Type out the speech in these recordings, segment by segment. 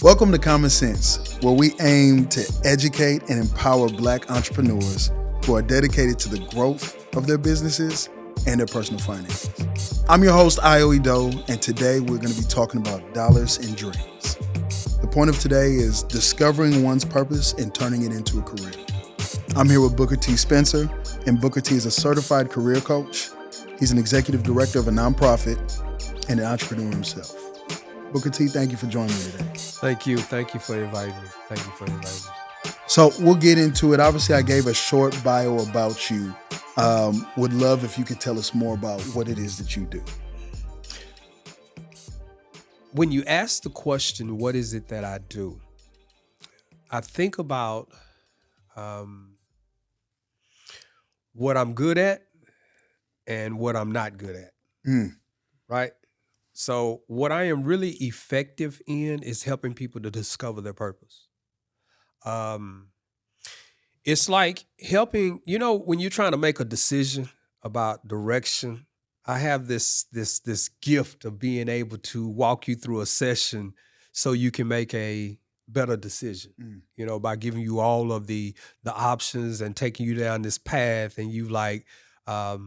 Welcome to Common Sense, where we aim to educate and empower Black entrepreneurs who are dedicated to the growth of their businesses and their personal finances. I'm your host, Ayo Idowu, and today we're going to be talking about dollars and dreams. The point of today is discovering one's purpose and turning it into a career. I'm here with Booker T. Spencer, and Booker T is a certified career coach. He's an executive director of a nonprofit and an entrepreneur himself. Booker T, thank you for joining me today. Thank you. Thank you for inviting me. So we'll get into it. Obviously, I gave a short bio about you. Would love if you could tell us more about what it is that you do. When you ask the question, what is it that I do? I think about what I'm good at and what I'm not good at, right? So what I am really effective in is helping people to discover their purpose. It's like helping, when you're trying to make a decision about direction, I have this gift of being able to walk you through a session so you can make a better decision, by giving you all of the options and taking you down this path. And you at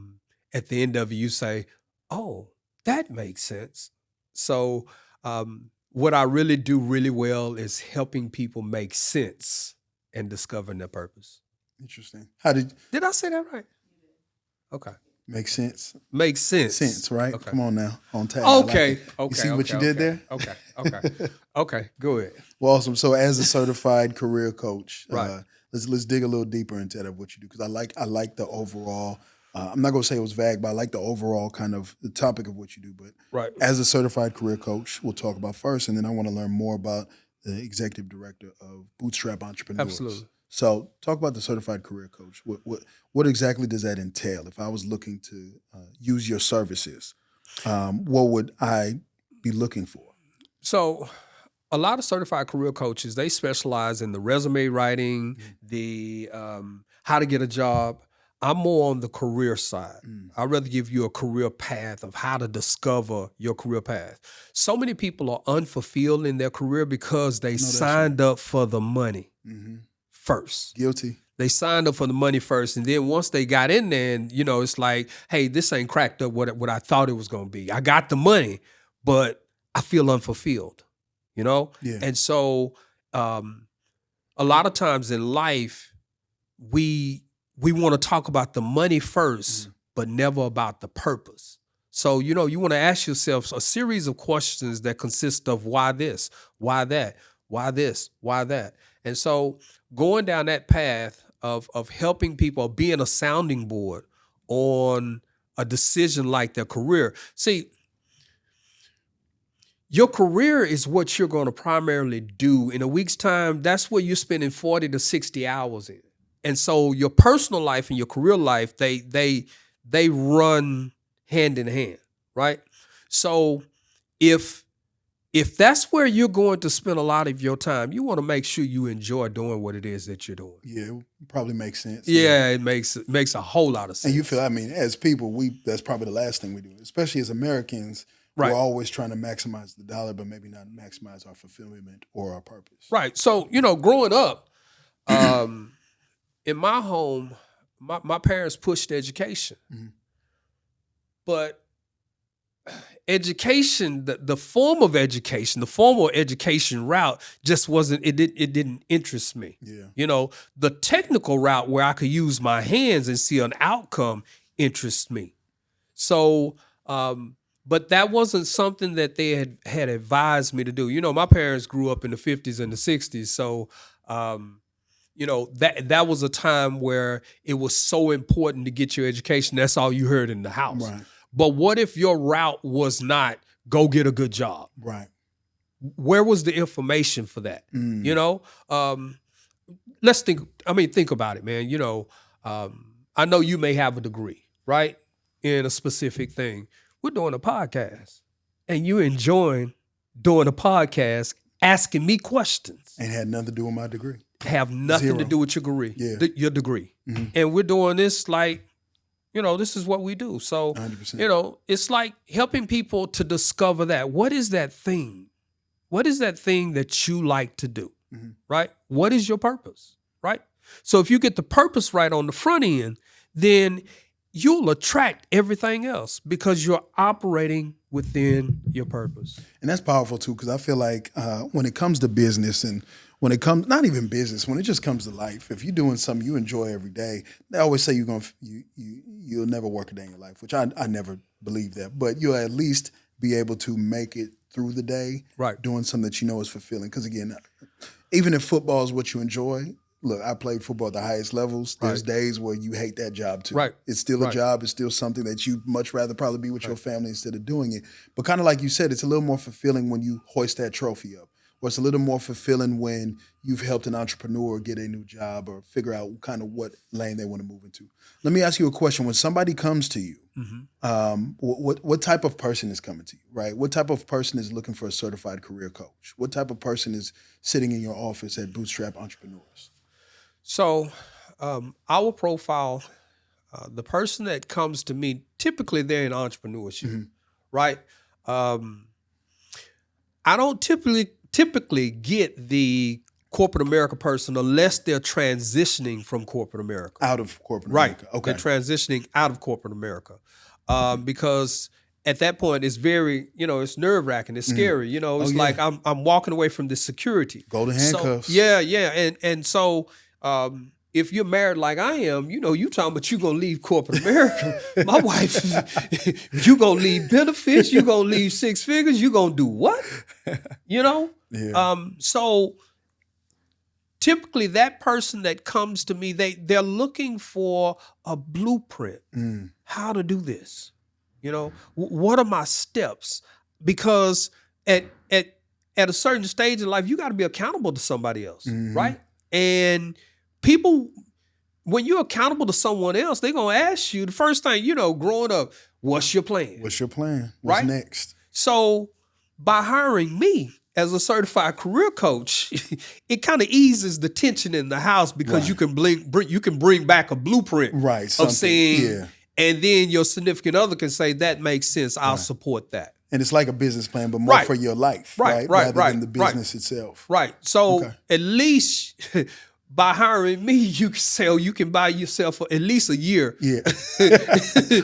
the end of it, you say, oh, that makes sense. So what I really do really well is helping people make sense and discovering their purpose. Interesting. Did I say that right? Okay. Make sense? Makes sense. Sense, right? Okay. Come on now, on tag. Okay. You see what you did there? Okay. Go ahead. Well, awesome. So as a certified career coach, Right. Let's dig a little deeper into that, what you do, because I like the overall. I'm not going to say it was vague, but I like the overall kind of the topic of what you do. But Right. as a certified career coach, we'll talk about first, and then I want to learn more about the executive director of Bootstrap Entrepreneurs. Absolutely. So talk about the certified career coach. What exactly does that entail? If I was looking to use your services, what would I be looking for? So a lot of certified career coaches, they specialize in the resume writing, the how to get a job. I'm more on the career side. I'd rather give you a career path of how to discover your career path. So many people are unfulfilled in their career because they signed up for the money first. Guilty. They signed up for the money first. And then once they got in there and, it's like, hey, this ain't cracked up what I thought it was going to be. I got the money, but I feel unfulfilled, Yeah. And so a lot of times in life, we want to talk about the money first, but never about the purpose. So, you want to ask yourself a series of questions that consist of why this, why that, why this, why that. And so going down that path of helping people, being a sounding board on a decision like their career. See, your career is what you're going to primarily do. In a week's time, that's where you're spending 40 to 60 hours in. And so your personal life and your career life, they run hand in hand, right? So if that's where you're going to spend a lot of your time, you want to make sure you enjoy doing what it is that you're doing. Yeah, it probably makes sense. Yeah, it makes a whole lot of sense. And you feel, as people, that's probably the last thing we do, especially as Americans. Right. We're always trying to maximize the dollar, but maybe not maximize our fulfillment or our purpose. Right. So, growing up, in my home, my parents pushed education. But education, the form of education, the formal education route just wasn't, it didn't interest me. Yeah. The technical route where I could use my hands and see an outcome interests me. So, but that wasn't something that they had advised me to do. My parents grew up in the 50s and the 60s. So, that was a time where it was so important to get your education. That's all you heard in the house. Right. But what if your route was not go get a good job? Right. Where was the information for that? Let's think about it, man. I know you may have a degree, right? In a specific thing. We're doing a podcast and you enjoying doing a podcast, asking me questions. And had nothing to do with my degree. Have nothing Zero. to do with your degree. Yeah. Your degree. And we're doing this like, this is what we do. So, 100%. it's like helping people to discover that. What is that thing what is that thing that you like to do, right? What is your purpose, right? So if you get the purpose right on the front end, then you'll attract everything else because you're operating within your purpose. And that's powerful too, because I feel like when it comes to business and when it comes, not even business, when it just comes to life, if you're doing something you enjoy every day, they always say you'll never work a day in your life, which I never believe that, but you'll at least be able to make it through the day, right, doing something that you know is fulfilling. Because again, even if football is what you enjoy, look, I played football at the highest levels. There's days where you hate that job too. Right. It's still a job. It's still something that you much rather probably be with your family instead of doing it. But kind of like you said, it's a little more fulfilling when you hoist that trophy up. Or it's a little more fulfilling when you've helped an entrepreneur get a new job or figure out kind of what lane they want to move into. Let me ask you a question. When somebody comes to you, what type of person is coming to you, right? What type of person is looking for a certified career coach? What type of person is sitting in your office at Bootstrap Entrepreneurs? So our profile, the person that comes to me, typically they're in entrepreneurship, right? I don't typically get the corporate America person unless they're transitioning from corporate America. Out of corporate America. Okay. They're transitioning out of corporate America because at that point it's very, it's nerve-wracking, it's scary. It's like I'm walking away from the security. Golden handcuffs. So, yeah. And so if you're married like I am, you talking about you gonna leave corporate America. My wife, you gonna leave benefits, you gonna leave six figures, you gonna do what? Yeah. So typically that person that comes to me, they're looking for a blueprint, how to do this. What are my steps? Because at a certain stage in life, you got to be accountable to somebody else, right? And people, when you're accountable to someone else, they're going to ask you the first thing, growing up, what's your plan? What's your plan? What's next? So by hiring me as a certified career coach, it kind of eases the tension in the house because you can bring back a blueprint of saying, and then your significant other can say, that makes sense, I'll support that. And it's like a business plan, but more for your life, right? Rather than the business itself. Right. So at least by hiring me, you can buy yourself at least a year. Yeah.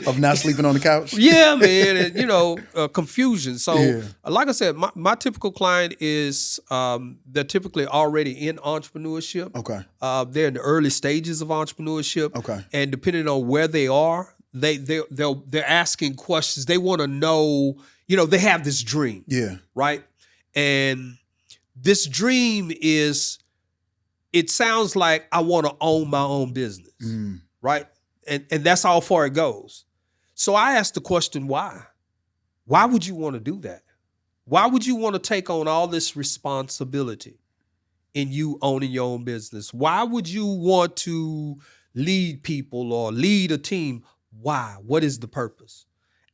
Of not sleeping on the couch. Yeah, man. And, confusion. So like I said, my typical client is, they're typically already in entrepreneurship. Okay. They're in the early stages of entrepreneurship. Okay. And depending on where they are, they're asking questions. They want to know, they have this dream. Yeah. Right. And this dream is, it sounds like I want to own my own business, right? And that's how far it goes. So I asked the question, why? Why would you want to do that? Why would you want to take on all this responsibility in you owning your own business? Why would you want to lead people or lead a team? Why? What is the purpose?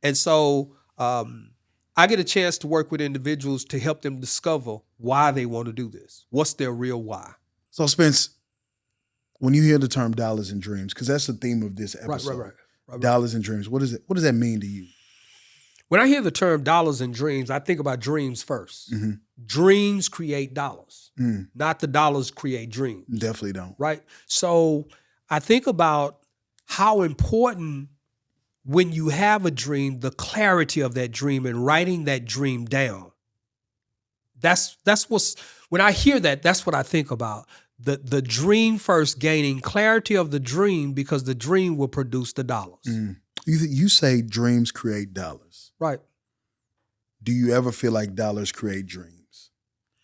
And so I get a chance to work with individuals to help them discover why they want to do this. What's their real why? So Spence, when you hear the term dollars and dreams, because that's the theme of this episode, right. Dollars and dreams, what does that mean to you? When I hear the term dollars and dreams, I think about dreams first. Dreams create dollars, not the dollars create dreams. Definitely don't. Right? So I think about how important when you have a dream, the clarity of that dream and writing that dream down. That's when I hear that, that's what I think about. The dream first, gaining clarity of the dream because the dream will produce the dollars. You say dreams create dollars. Right. Do you ever feel like dollars create dreams?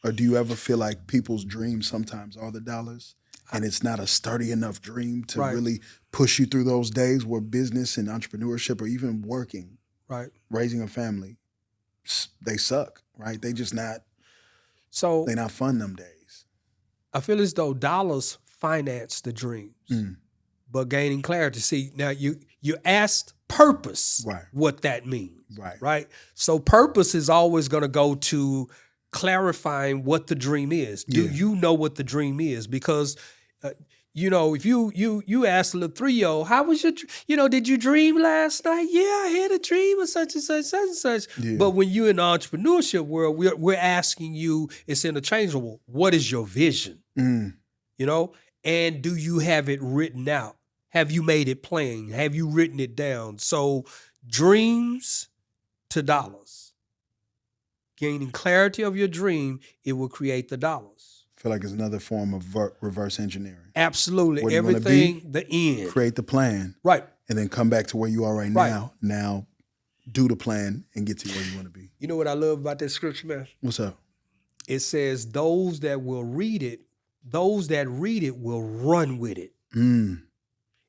Or do you ever feel like people's dreams sometimes are the dollars? And it's not a sturdy enough dream to really push you through those days where business and entrepreneurship or even working, raising a family, they suck, right? They just not, they're not fun them days. I feel as though dollars finance the dreams, but gaining clarity. See, now you asked purpose, what that means, right? So purpose is always going to go to clarifying what the dream is. Do you know what the dream is? Because if you ask a little 3-year-old, how was your, did you dream last night? Yeah, I had a dream of such and such, such and such. Yeah. But when you're in the entrepreneurship world, we're asking you, it's interchangeable. What is your vision? And do you have it written out? Have you made it plain? Have you written it down? So dreams to dollars. Gaining clarity of your dream, it will create the dollars. I feel like it's another form of reverse engineering. Absolutely. Where Everything, be, the end. Create the plan. Right. And then come back to where you are right now. Now do the plan and get to where you want to be. You know what I love about that scripture, man? What's up? It says those that read it will run with it.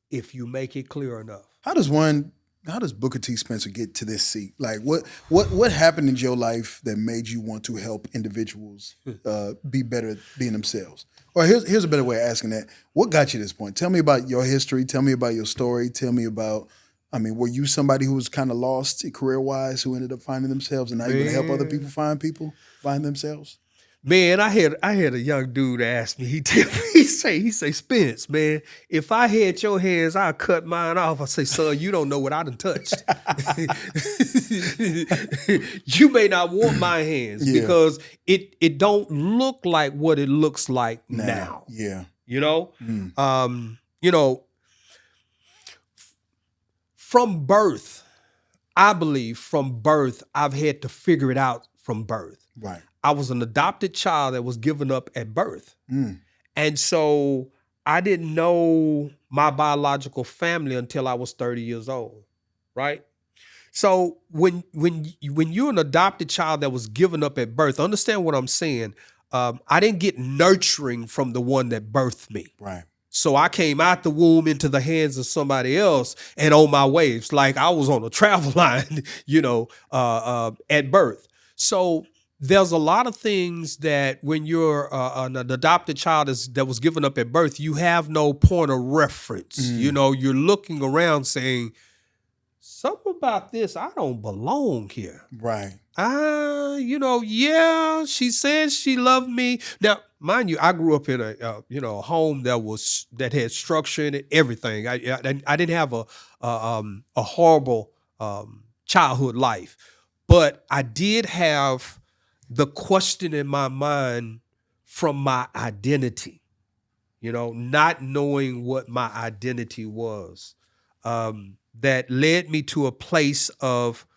If you make it clear enough. How does Booker T. Spencer get to this seat? Like what happened in your life that made you want to help individuals be better at being themselves? Or here's a better way of asking that. What got you to this point? Tell me about your history. Tell me about your story. Tell me about, were you somebody who was kind of lost career-wise who ended up finding themselves and now you're going to help other people find themselves? Man, I had a young dude ask me, he say, Spence, man, if I had your hands, I'd cut mine off. I say, son, you don't know what I done touched. You may not want my hands because it don't look like what it looks like now. Yeah. From birth, I believe from birth, I've had to figure it out from birth. Right. I was an adopted child that was given up at birth. And so I didn't know my biological family until I was 30 years old, right? So when you're an adopted child that was given up at birth, understand what I'm saying. I didn't get nurturing from the one that birthed me. Right. So I came out the womb into the hands of somebody else and on my way. It's like I was on a travel line, at birth. So there's a lot of things that when you're an adopted child that was given up at birth, you have no point of reference. You're looking around saying, something about this, I don't belong here. Right. She said she loved me. Now, mind you, I grew up in a home that had structure in it, everything. I didn't have a horrible childhood life, but I did have the question in my mind from my identity, not knowing what my identity was, that led me to a place of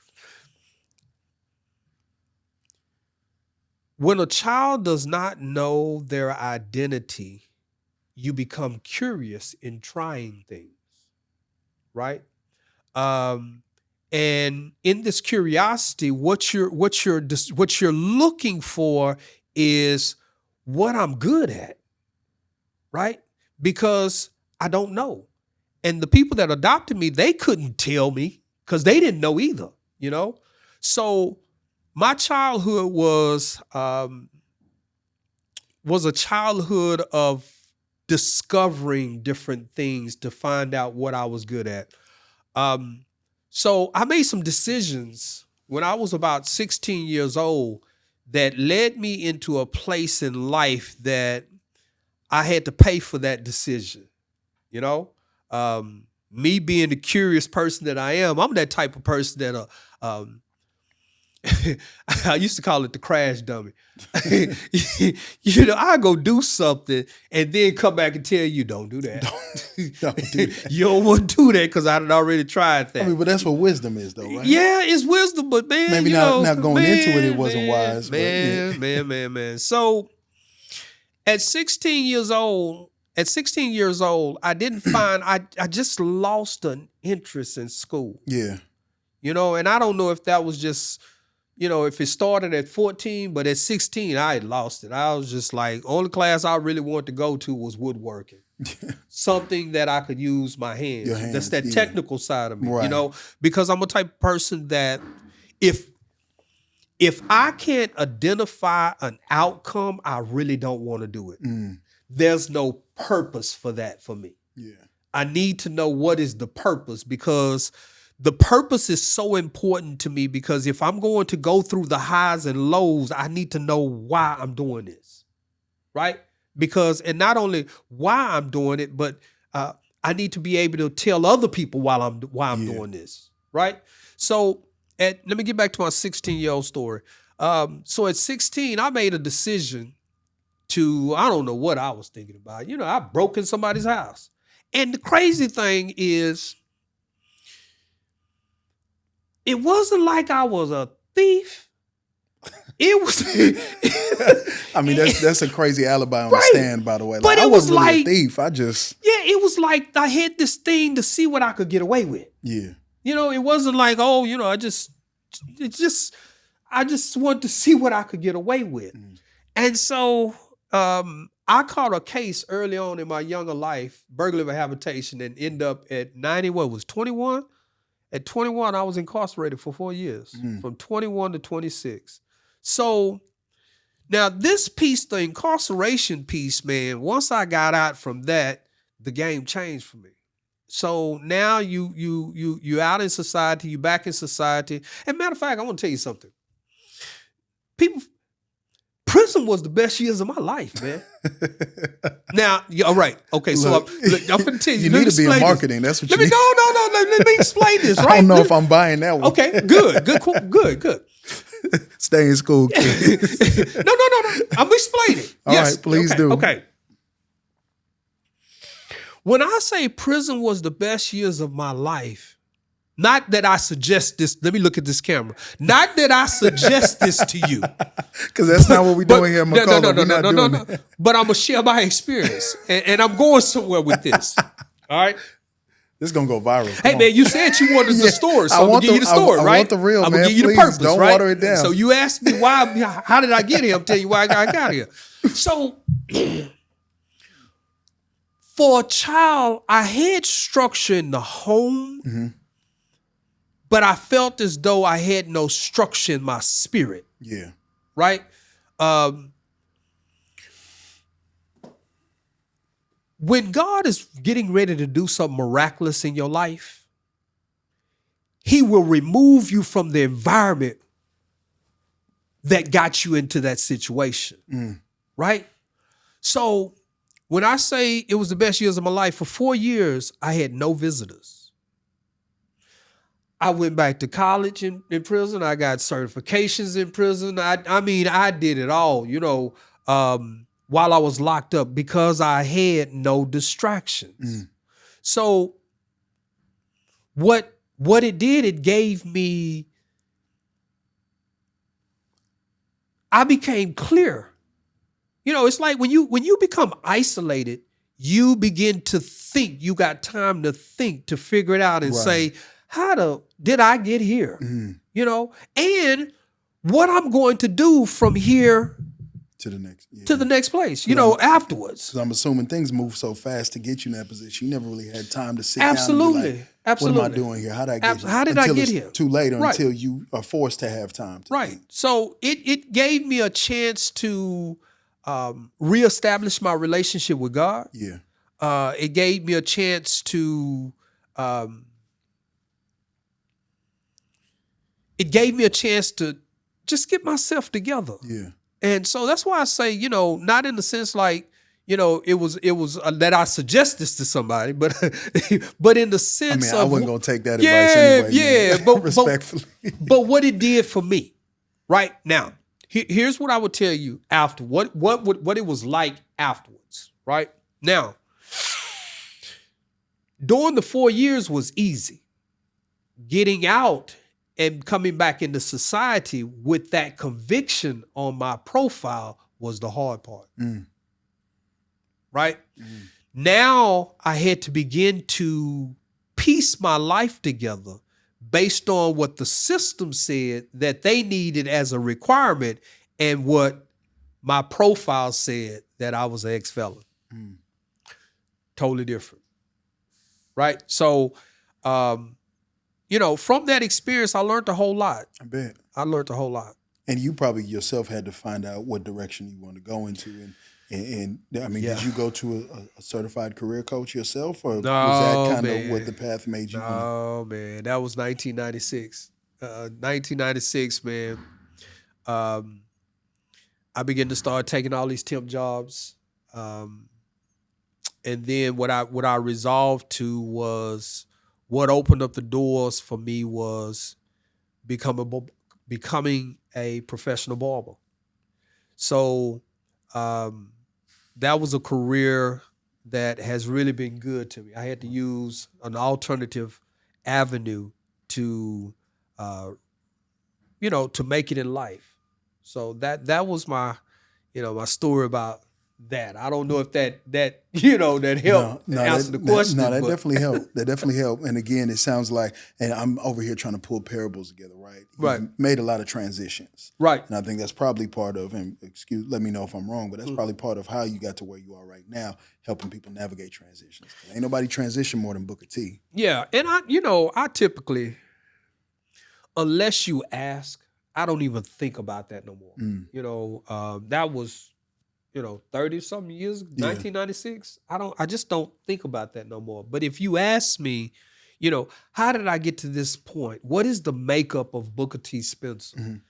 when a child does not know their identity, you become curious in trying things, right? And in this curiosity, what you're looking for is what I'm good at, right? Because I don't know. And the people that adopted me, they couldn't tell me because they didn't know either, So my childhood was a childhood of discovering different things to find out what I was good at. So I made some decisions when I was about 16 years old that led me into a place in life that I had to pay for that decision. Me being the curious person that I am, I'm that type of person that I used to call it the crash dummy. I go do something and then come back and tell you, don't do that. Don't do that. You don't want to do that because I had already tried that. But that's what wisdom is, though, right? Yeah, it's wisdom, but man, maybe not going into it wasn't wise. Man. So at 16 years old, I didn't find, I just lost an interest in school. Yeah. And I don't know if that was just, if it started at 14, but at 16, I had lost it. I was just like, only class I really wanted to go to was woodworking. Something that I could use my hands. That's that technical side of me, right. Because I'm a type of person that if I can't identify an outcome, I really don't want to do it. There's no purpose for that for me. Yeah. I need to know what is the purpose, because the purpose is so important to me, because if I'm going to go through the highs and lows, I need to know why I'm doing this, right? because, and not only why I'm doing it, but I need to be able to tell other people why I'm doing this, right? So let me get back to my 16-year-old story. So at 16, I made a decision to, I don't know what I was thinking about. You know, I broke in somebody's house. And the crazy thing is, it wasn't like I was a thief. It was. I mean, that's a crazy alibi on the stand, by the way. Like, but I it was wasn't really like a thief. I just. Yeah, it was like I had this thing to see what I could get away with. Yeah. You know, it wasn't like, oh, you know, I just wanted to see what I could get away with. And so I caught a case early on in my younger life, burglary of habitation, and end up at 21? At 21, I was incarcerated for 4 years, from 21 to 26. So now this piece, the incarceration piece, man, once I got out from that, the game changed for me. So now you out in society, you back in society. And matter of fact, I want to tell you something. Prison was the best years of my life, man. Now, all right, okay. So I'm going to tell you. You need to be in marketing. That's what you need. No. Let me explain this. Right? I don't know if I'm buying that one. Okay, good. Stay in school, kid. No. I'm going to explain it. All right, please do. Okay. When I say prison was the best years of my life, not that I suggest this. Let me look at this camera. Not that I suggest this to you. Because that's not what we're doing here, McCullough. No. But I'm going to share my experience. And I'm going somewhere with this. All right? This is going to go viral. Hey, man, you said you wanted the story, so I'm going to give you the story, right? I want the real, I'm man. going to give you the purpose, don't right? Water it down. So you asked me how did I get here? I'm telling you why I got here. So for a child, I had structure in the home, but I felt as though I had no structure in my spirit. Yeah. Right? When God is getting ready to do something miraculous in your life, He will remove you from the environment that got you into that situation. Right? So when I say it was the best years of my life, for 4 years, I had no visitors. I went back to college in prison. I got certifications in prison. I mean, I did it all, you know, while I was locked up because I had no distractions. So what it did, it gave me, I became clear. You know, it's like when you become isolated, you begin to think. You got time to think, to figure it out and say, did I get here? You know, and what I'm going to do from here to the next place, you know, afterwards. Because I'm assuming things move so fast to get you in that position. You never really had time to sit down Absolutely. and be like, what am I doing here? How did I get here? How did I get here? Too late or until you are forced to have time to think. So it gave me a chance to reestablish my relationship with God. Yeah. It gave me a chance to just get myself together. Yeah. And so that's why I say, you know, not in the sense like, you know, it was that I suggest this to somebody, but but in the sense I wasn't going to take that advice anyway. Yeah, but respectfully. But what it did for me, right? Now, here's what I would tell you after what it was like afterwards, right? Now, during the 4 years was easy. Getting out and coming back into society with that conviction on my profile was the hard part. Right? Now I had to begin to piece my life together based on what the system said that they needed as a requirement and what my profile said that I was an ex-felon. Totally different. Right? So, you know, from that experience, I learned a whole lot. I bet. I learned a whole lot. And you probably yourself had to find out what direction you want to go into. And I mean, did you go to a certified career coach yourself? Or was that kind of what the path made you? No, man. That was 1996. 1996, man. I began to start taking all these temp jobs. And then what I resolved to was, what opened up the doors for me was becoming a professional barber. So that was a career that has really been good to me. I had to use an alternative avenue to to make it in life. So that was my my story about that. I don't know if that helped answer the question. That definitely helped. That definitely helped. And again, it sounds like, and I'm over here trying to pull parables together, right? You've made a lot of transitions. Right. And I think that's probably part of, and let me know if I'm wrong, but that's probably part of how you got to where you are right now, helping people navigate transitions. Ain't nobody transition more than Booker T. Yeah. And I typically, unless you ask, I don't even think about that no more. That was 30 something years, 1996. I just don't think about that no more. But if you ask me, how did I get to this point? What is the makeup of Booker T. Spencer?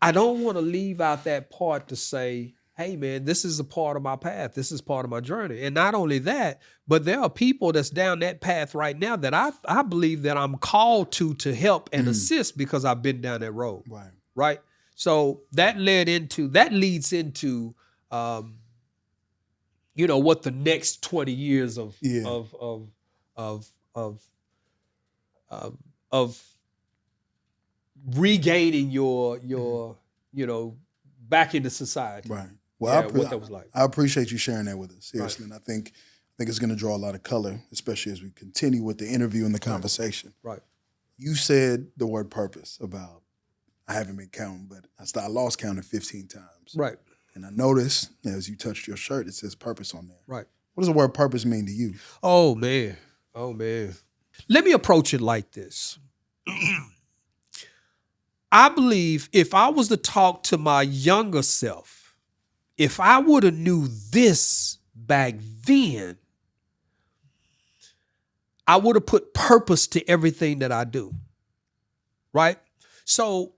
I don't want to leave out that part to say, hey man, this is a part of my path. This is part of my journey. And not only that, but there are people that's down that path right now that I believe that I'm called to help and assist because I've been down that road. Right. So that leads into what the next 20 years of regaining your back into society. Right. Well, what that was like. I appreciate you sharing that with us, seriously. Right. And I think it's going to draw a lot of color, especially as we continue with the interview and the conversation. Right. You said the word purpose about, I haven't been counting, but I lost counting 15 times. Right. And I noticed as you touched your shirt, it says purpose on there. Right. What does the word purpose mean to you? Oh, man. Let me approach it like this. I believe if I was to talk to my younger self, if I would have knew this back then, I would have put purpose to everything that I do. Right? So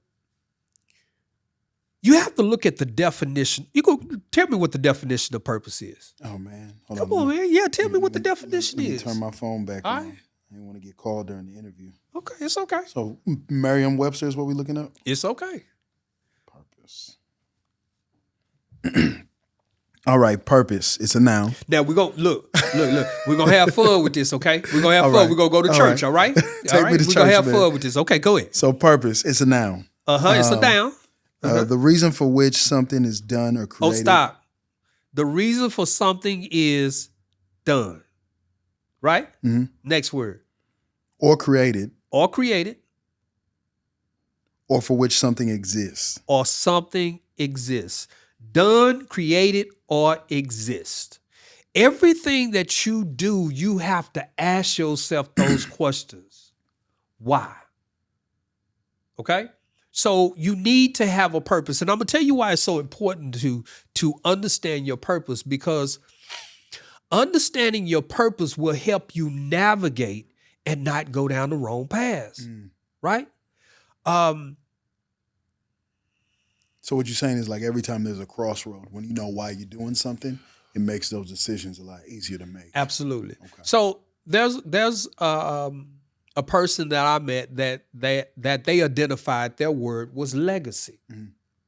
you have to look at the definition. You go tell me what the definition of purpose is. Oh man. Come on, man. Yeah, tell me what the definition is. Turn my phone back on. I didn't want to get called during the interview. Okay, it's okay. So Merriam-Webster is what we're looking up? It's okay. Purpose. All right, purpose. It's a noun. Now we're going to look. We're going to have fun with this, okay? We're going to have fun. We're going to go to church, all right? Take me to We're church, going to have man. fun with this. Okay, go ahead. So purpose, it's a noun. It's a noun. The reason for which something is done or created. Oh, stop. The reason for something is done. Right? Mm-hmm. Next word. Or created. Or created. Or for which something exists. Or something exists. Done, created, or exist. Everything that you do, you have to ask yourself those questions. Why? Okay? So you need to have a purpose. And I'm going to tell you why it's so important to understand your purpose, because understanding your purpose will help you navigate and not go down the wrong paths. Right? So what you're saying is, like, every time there's a crossroad, when you know why you're doing something, it makes those decisions a lot easier to make. Absolutely. Okay. So there's a person that I met that they identified their word was legacy.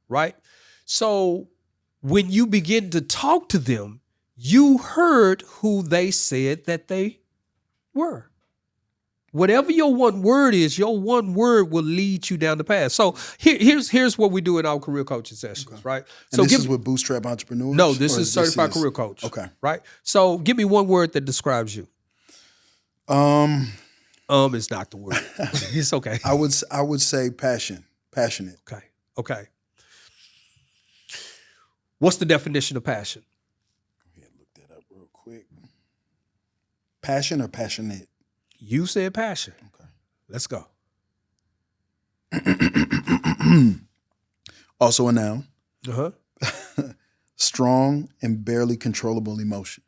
Right? So when you begin to talk to them, you heard who they said that they were. Whatever your one word is, your one word will lead you down the path. So here's what we do in our career coaching sessions, right? And so this is with Bootstrap Entrepreneurs? No, this is Certified Career Coach. Okay. Right? So give me one word that describes you. Is not the word. It's okay. I would say passionate. Okay. What's the definition of passion? Go ahead and look that up real quick. Passion or passionate? You said passion. Okay. Let's go. Also a noun. Strong and barely controllable emotion.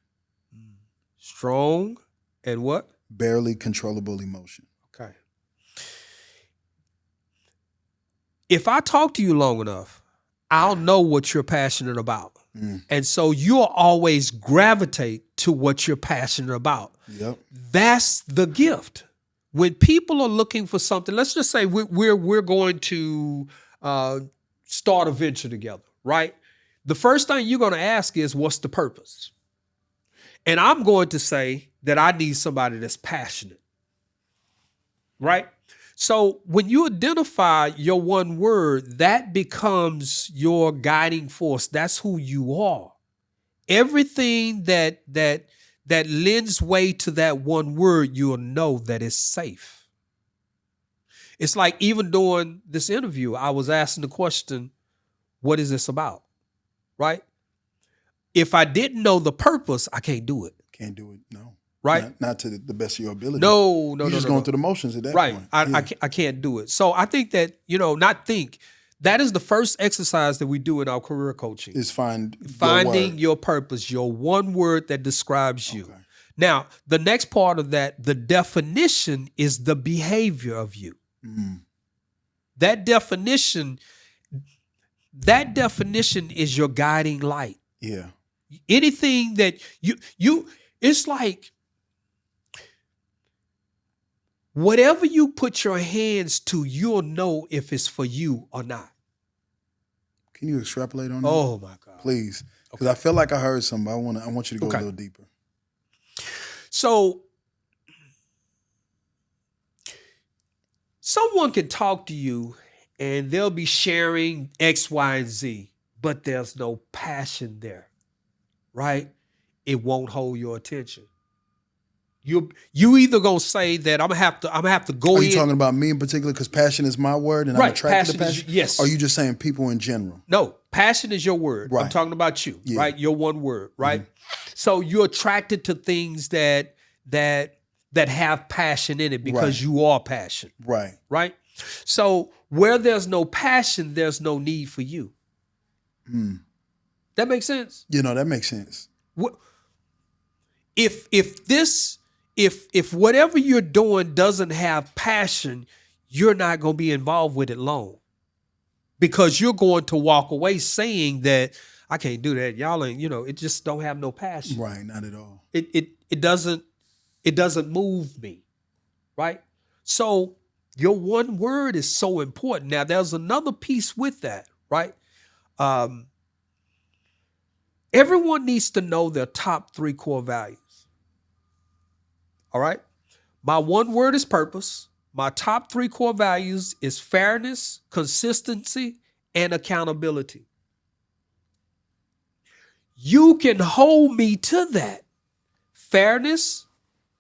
Strong and what? Barely controllable emotion. Okay. If I talk to you long enough, I'll know what you're passionate about. And so you'll always gravitate to what you're passionate about. Yep. That's the gift. When people are looking for something, let's just say we're going to start a venture together, right? The first thing you're going to ask is, what's the purpose? And I'm going to say that I need somebody that's passionate, right? So when you identify your one word, that becomes your guiding force. That's who you are. Everything that lends weight to that one word, you'll know that it's safe. It's like even during this interview, I was asking the question, what is this about? Right? If I didn't know the purpose, I can't do it. Can't do it, no. Right? Not to the best of your ability. No. You're just going through the motions at that right. point. I can't do it. So I think that, that is the first exercise that we do in our career coaching. Is finding your purpose, your one word that describes you. Okay. Now, the next part of that, the definition is the behavior of you. That definition is your guiding light. Yeah. Anything that it's like whatever you put your hands to, you'll know if it's for you or not. Can you extrapolate on that? Oh my God. Please. Because I feel like I heard something, but I want you to go a little deeper. So someone can talk to you and they'll be sharing X, Y, and Z, but there's no passion there, right? It won't hold your attention. You either gonna say that I'm gonna have to go in. Are you talking about me in particular? Because passion is my word, and I'm attracted to passion. Yes. Or are you just saying people in general? No, passion is your word. Right. I'm talking about you, right? Your one word, right? So you're attracted to things that have passion in it because you are passion. Right. Right? So where there's no passion, there's no need for you. That makes sense? That makes sense. If whatever you're doing doesn't have passion, you're not going to be involved with it long, because you're going to walk away saying that I can't do that. Y'all ain't, it just don't have no passion. Right, not at all. It doesn't move me, right? So your one word is so important. Now there's another piece with that, right? Everyone needs to know their top 3 core values. All right. My one word is purpose. My top 3 core values is fairness, consistency, and accountability. You can hold me to that. Fairness,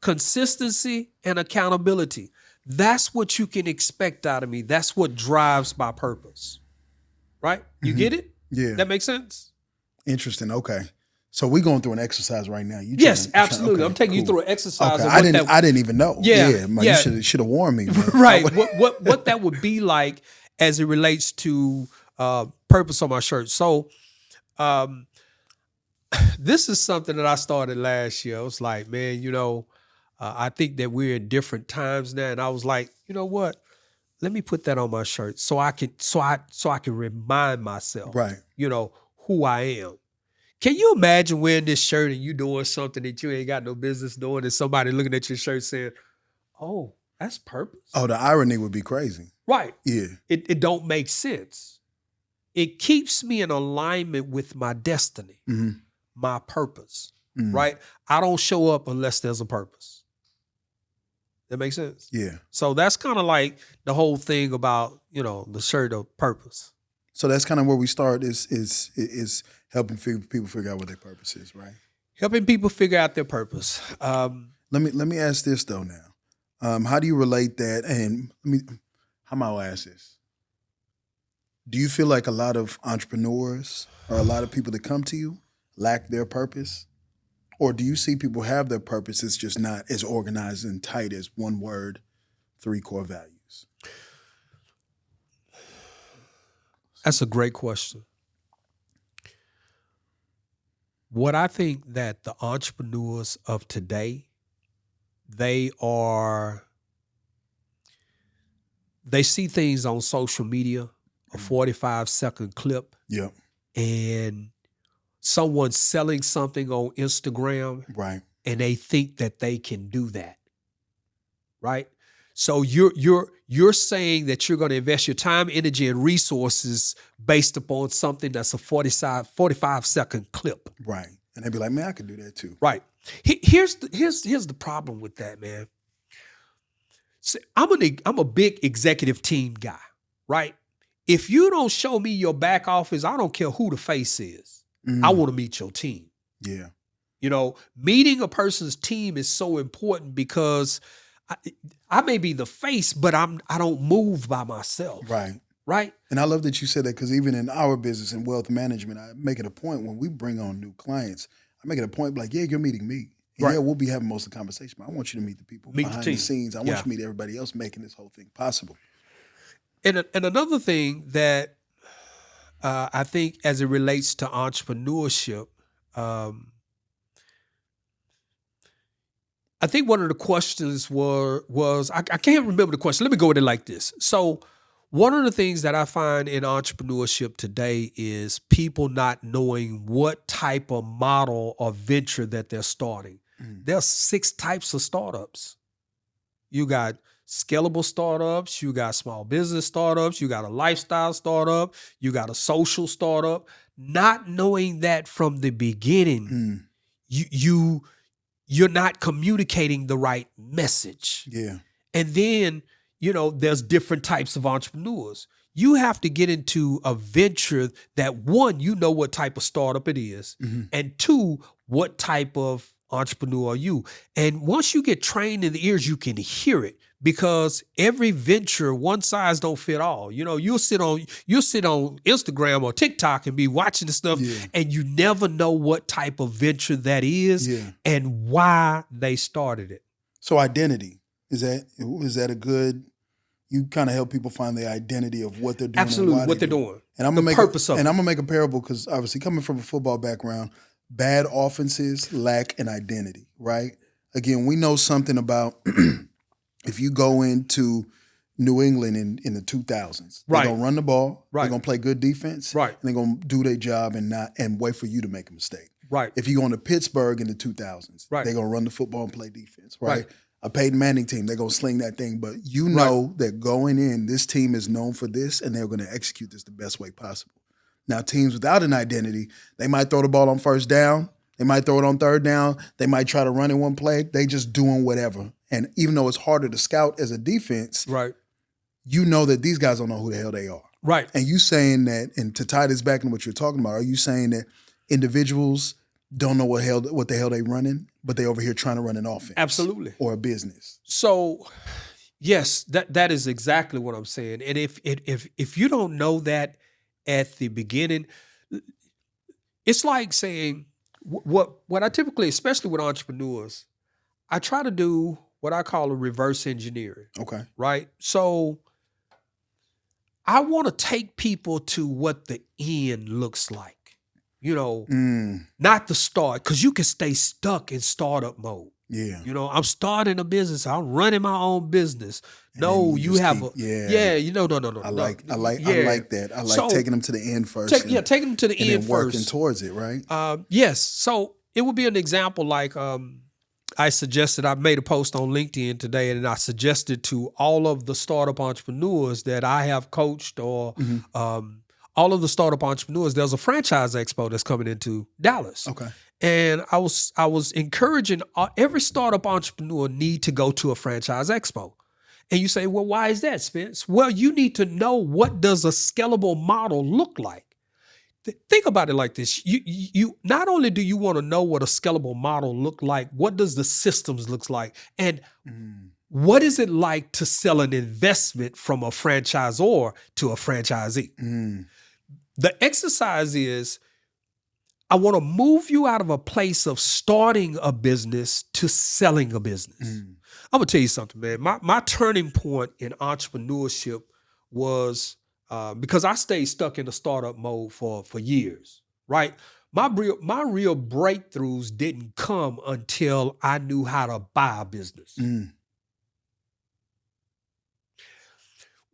consistency, and accountability. That's what you can expect out of me. That's what drives my purpose. Right? You get it? Yeah. That makes sense? Interesting. Okay. So we're going through an exercise right now. Yes, absolutely. Okay, I'm taking you through an exercise. Okay. I didn't even know. You should have warned me. Man. Right. what that would be like as it relates to purpose on my shirt. So this is something that I started last year. I was like, man, I think that we're in different times now. And I was like, you know what? Let me put that on my shirt so I can remind myself, right, who I am. Can you imagine wearing this shirt and you doing something that you ain't got no business doing, and somebody looking at your shirt saying, oh, that's purpose? Oh, the irony would be crazy. Right. Yeah. It don't make sense. It keeps me in alignment with my destiny, my purpose, right? I don't show up unless there's a purpose. That makes sense? Yeah. So that's kind of like the whole thing about, the shirt of purpose. So that's kind of where we start is helping people figure out what their purpose is, right? Helping people figure out their purpose. Let me ask this though now. How do you relate that? And how am I ask this? Do you feel like a lot of entrepreneurs or a lot of people that come to you lack their purpose? Or do you see people have their purpose, it's just not as organized and tight as one word, 3 core values? That's a great question. What I think that the entrepreneurs of today, they see things on social media, a 45-second clip. Yep. And someone selling something on Instagram, Right. and they think that they can do that, right? So you're saying that you're going to invest your time, energy, and resources based upon something that's a 45-second clip. Right. And they'd be like, man, I could do that too. Right. Here's the problem with that, man. See, I'm a big executive team guy, right? If you don't show me your back office, I don't care who the face is. I want to meet your team. Yeah. You know, meeting a person's team is so important because I may be the face, but I don't move by myself. Right. Right. And I love that you said that, because even in our business in wealth management, I make it a point when we bring on new clients, I make it a point like, yeah, you're meeting me. And Right. yeah, we'll be having most of the conversation, but I want you to meet the people Meet the behind team. the scenes. I want Yeah. you to meet everybody else making this whole thing possible. And another thing that I think as it relates to entrepreneurship, I think one of the questions was I can't remember the question. Let me go with it like this. So one of the things that I find in entrepreneurship today is people not knowing what type of model or venture that they're starting. There are 6 types of startups. You got scalable startups, you got small business startups, you got a lifestyle startup, you got a social startup. Not knowing that from the beginning, you're not communicating the right message. Yeah. And then, there's different types of entrepreneurs. You have to get into a venture that, one, you know what type of startup it is, and 2, what type of entrepreneur are you? And once you get trained in the ears, you can hear it, because every venture, one size don't fit all. You'll sit on Instagram or TikTok and be watching the stuff, and you never know what type of venture that is and why they started it. So identity, is that a good, you kind of help people find the identity of what they're doing. Absolutely, and why what they're doing. And I'm the gonna purpose of it. And I'm gonna make a parable, because obviously coming from a football background, bad offenses lack an identity, right? Again, we know something about if you go into New England in the 2000s, they're gonna run the ball, they're gonna play good defense, and they're gonna do their job and wait for you to make a mistake. Right. If you go into Pittsburgh in the 2000s, they're gonna run the football and play defense, right? A Peyton Manning team, they're gonna sling that thing, but you know that going in, this team is known for this, and they're gonna execute this the best way possible. Now, teams without an identity, they might throw the ball on first down, they might throw it on third down, they might try to run in one play, they just doing whatever. And even though it's harder to scout as a defense, you know that these guys don't know who the hell they are. Right. And you saying that, and to tie this back into what you're talking about, are you saying that individuals don't know what the hell they running, but they over here trying to run an offense? Absolutely. Or a business? So, yes, that is exactly what I'm saying. And if you don't know that at the beginning, it's like saying what I typically, especially with entrepreneurs, I try to do what I call a reverse engineering. Okay. Right? So I want to take people to what the end looks like. Not the start, because you can stay stuck in startup mode. Yeah. I'm starting a business. I'm running my own business. No, you have no. I like that. I like taking them to the end first. Taking them to the end and then working first. towards it, right? Yes. So it would be an example like I made a post on LinkedIn today, and I suggested to all of the startup entrepreneurs that I have coached, or all of the startup entrepreneurs, there's a franchise expo that's coming into Dallas. Okay. And I was encouraging every startup entrepreneur need to go to a franchise expo. And you say, well, why is that, Spence? Well, you need to know, what does a scalable model look like? Think about it like this. You not only do you want to know what a scalable model look like, what does the systems look like? And what is it like to sell an investment from a franchisor to a franchisee? The exercise is, I want to move you out of a place of starting a business to selling a business. I'm going to tell you something, man. My turning point in entrepreneurship was because I stayed stuck in the startup mode for years, right? My real breakthroughs didn't come until I knew how to buy a business.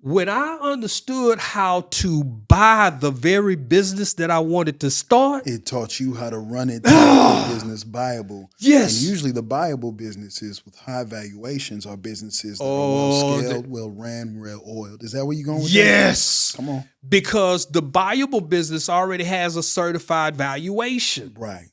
When I understood how to buy the very business that I wanted to start, it taught you how to run it to make the business viable. Yes. And usually the viable businesses with high valuations are businesses that are well-scaled, well-ran, well-oiled. Is that where you're going with that? Yes. Come on. Because the viable business already has a certified valuation. Right.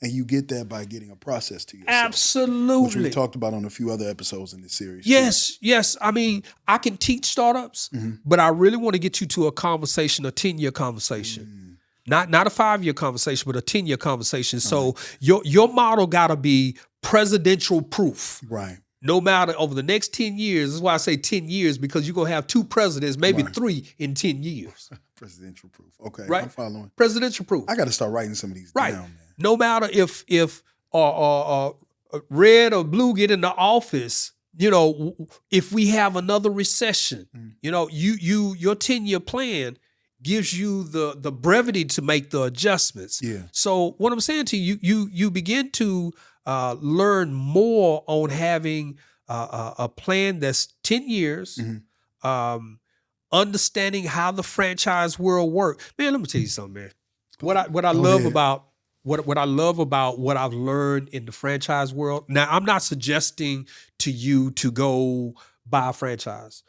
And you get that by getting a process to yourself. Absolutely. Which we've talked about on a few other episodes in this series. Yes, yes. I mean, I can teach startups, but I really want to get you to a conversation, a 10-year conversation. Not a 5-year conversation, but a 10-year conversation. So your model gotta be presidential proof. Right. No matter over the next 10 years. That's why I say 10 years, because you're gonna have 2 presidents, maybe 3 in 10 years. Presidential proof. Okay. Right. I'm following. Presidential proof. I gotta start writing some of these down, man. No matter if red or blue get in the office, if we have another recession, your 10-year plan gives you the brevity to make the adjustments. Yeah. So what I'm saying to you, you begin to learn more on having a plan that's 10 years, understanding how the franchise world works. Man, let me tell you something, man. What I love about what I've learned in the franchise world. Now, I'm not suggesting to you to go buy a franchise.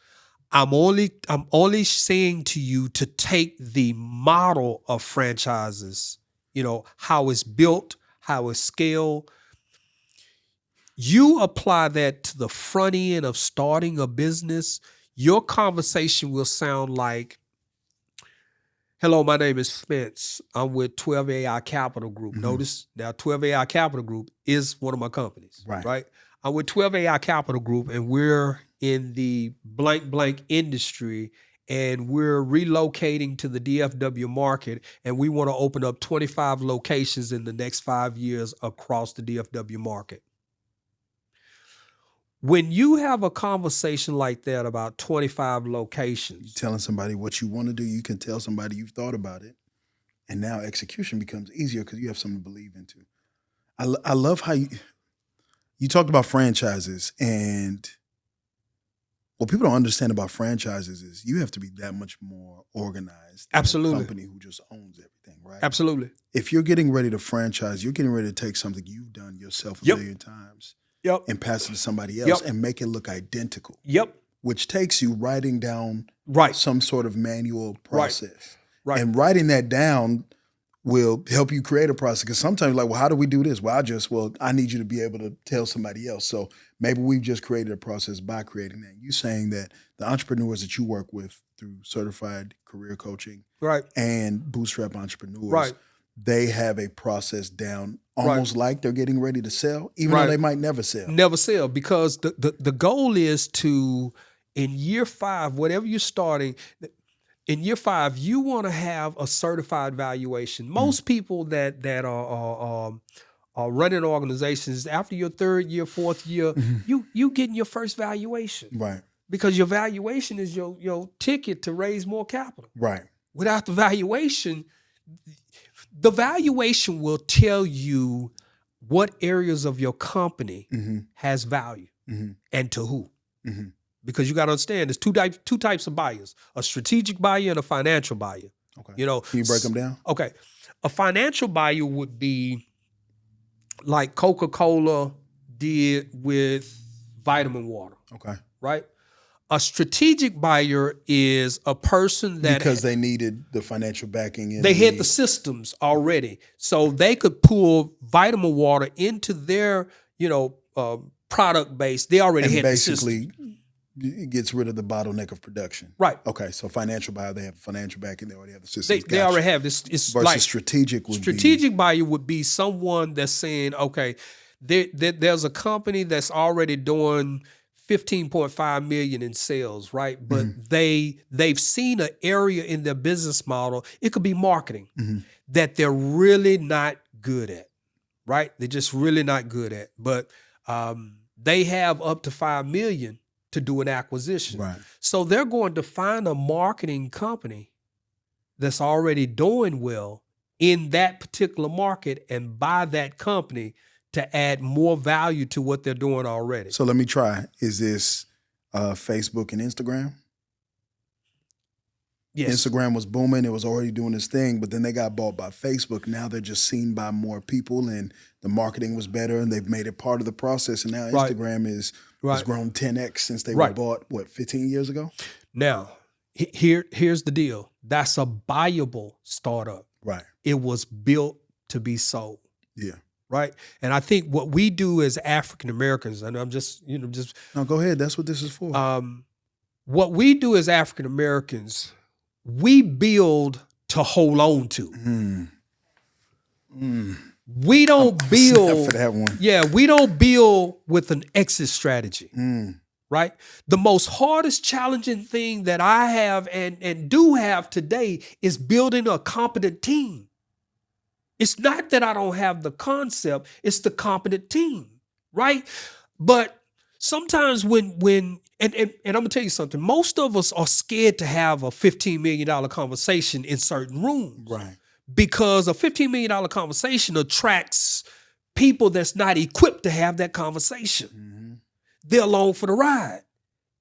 I'm only saying to you to take the model of franchises, how it's built, how it's scaled. You apply that to the front end of starting a business, your conversation will sound like, hello, my name is Spence. I'm with 12AI Capital Group. Notice now 12AI Capital Group is one of my companies, right? I'm with 12AI Capital Group, and we're in the blank industry, and we're relocating to the DFW market, and we want to open up 25 locations in the next 5 years across the DFW market. When you have a conversation like that about 25 locations. You're telling somebody what you want to do. You can tell somebody you've thought about it. And now execution becomes easier because you have something to believe into. I love how you talked about franchises. And what people don't understand about franchises is you have to be that much more organized than Absolutely. a company who just owns everything, right? Absolutely. If you're getting ready to franchise, you're getting ready to take something you've done yourself a million times. And pass it to somebody else and make it look identical. Which takes you writing down some sort of manual process. Right. And writing that down will help you create a process. Because sometimes like, well, how do we do this? Well, I need you to be able to tell somebody else. So maybe we've just created a process by creating that. You saying that the entrepreneurs that you work with through certified career coaching and bootstrap entrepreneurs, they have a process down almost like they're getting ready to sell, even though they might never sell. Never sell, because the goal is to, in year 5, whatever you're starting, in year 5, you want to have a certified valuation. Most people that are running organizations, after your 3rd year, 4th year, you getting your first valuation. Right. Because your valuation is your ticket to raise more capital. Right. Without the valuation will tell you what areas of your company has value and to who. Because you got to understand, there's two types of buyers: a strategic buyer and a financial buyer. Okay. Can you break them down? Okay. A financial buyer would be like Coca-Cola did with vitamin water. Okay. Right? A strategic buyer is a person that... Because they needed the financial backing. They had the systems already. So they could pull vitamin water into their, product base. They already had the system. Basically, it gets rid of the bottleneck of production. Right. Okay, so financial buyer, they have financial backing. They already have the systems. They already have this. It's versus like strategic buyer would be someone that's saying, okay, there's a company that's already doing 15.5 million in sales, right? But they've seen an area in their business model. It could be marketing that they're really not good at, right? They're just really not good at. But they have up to 5 million to do an acquisition. Right. So they're going to find a marketing company that's already doing well in that particular market and buy that company to add more value to what they're doing already. So let me try. Is this Facebook and Instagram? Yes. Instagram was booming. It was already doing its thing, but then they got bought by Facebook. Now they're just seen by more people, and the marketing was better, and they've made it part of the process. And now Instagram has grown 10x since they were bought, 15 years ago? Now, here's the deal. That's a buyable startup. Right. It was built to be sold. Yeah. Right. And I think what we do as African Americans, and I'm just. No, go ahead. That's what this is for. What we do as African Americans, we build to hold on to. We don't build for that one. Yeah, we don't build with an exit strategy. Right? The most hardest challenging thing that I have and do have today is building a competent team. It's not that I don't have the concept, it's the competent team, right? But sometimes when and I'm gonna tell you something, most of us are scared to have a $15 million conversation in certain rooms. Right. Because a $15 million conversation attracts people that's not equipped to have that conversation. They're along for the ride.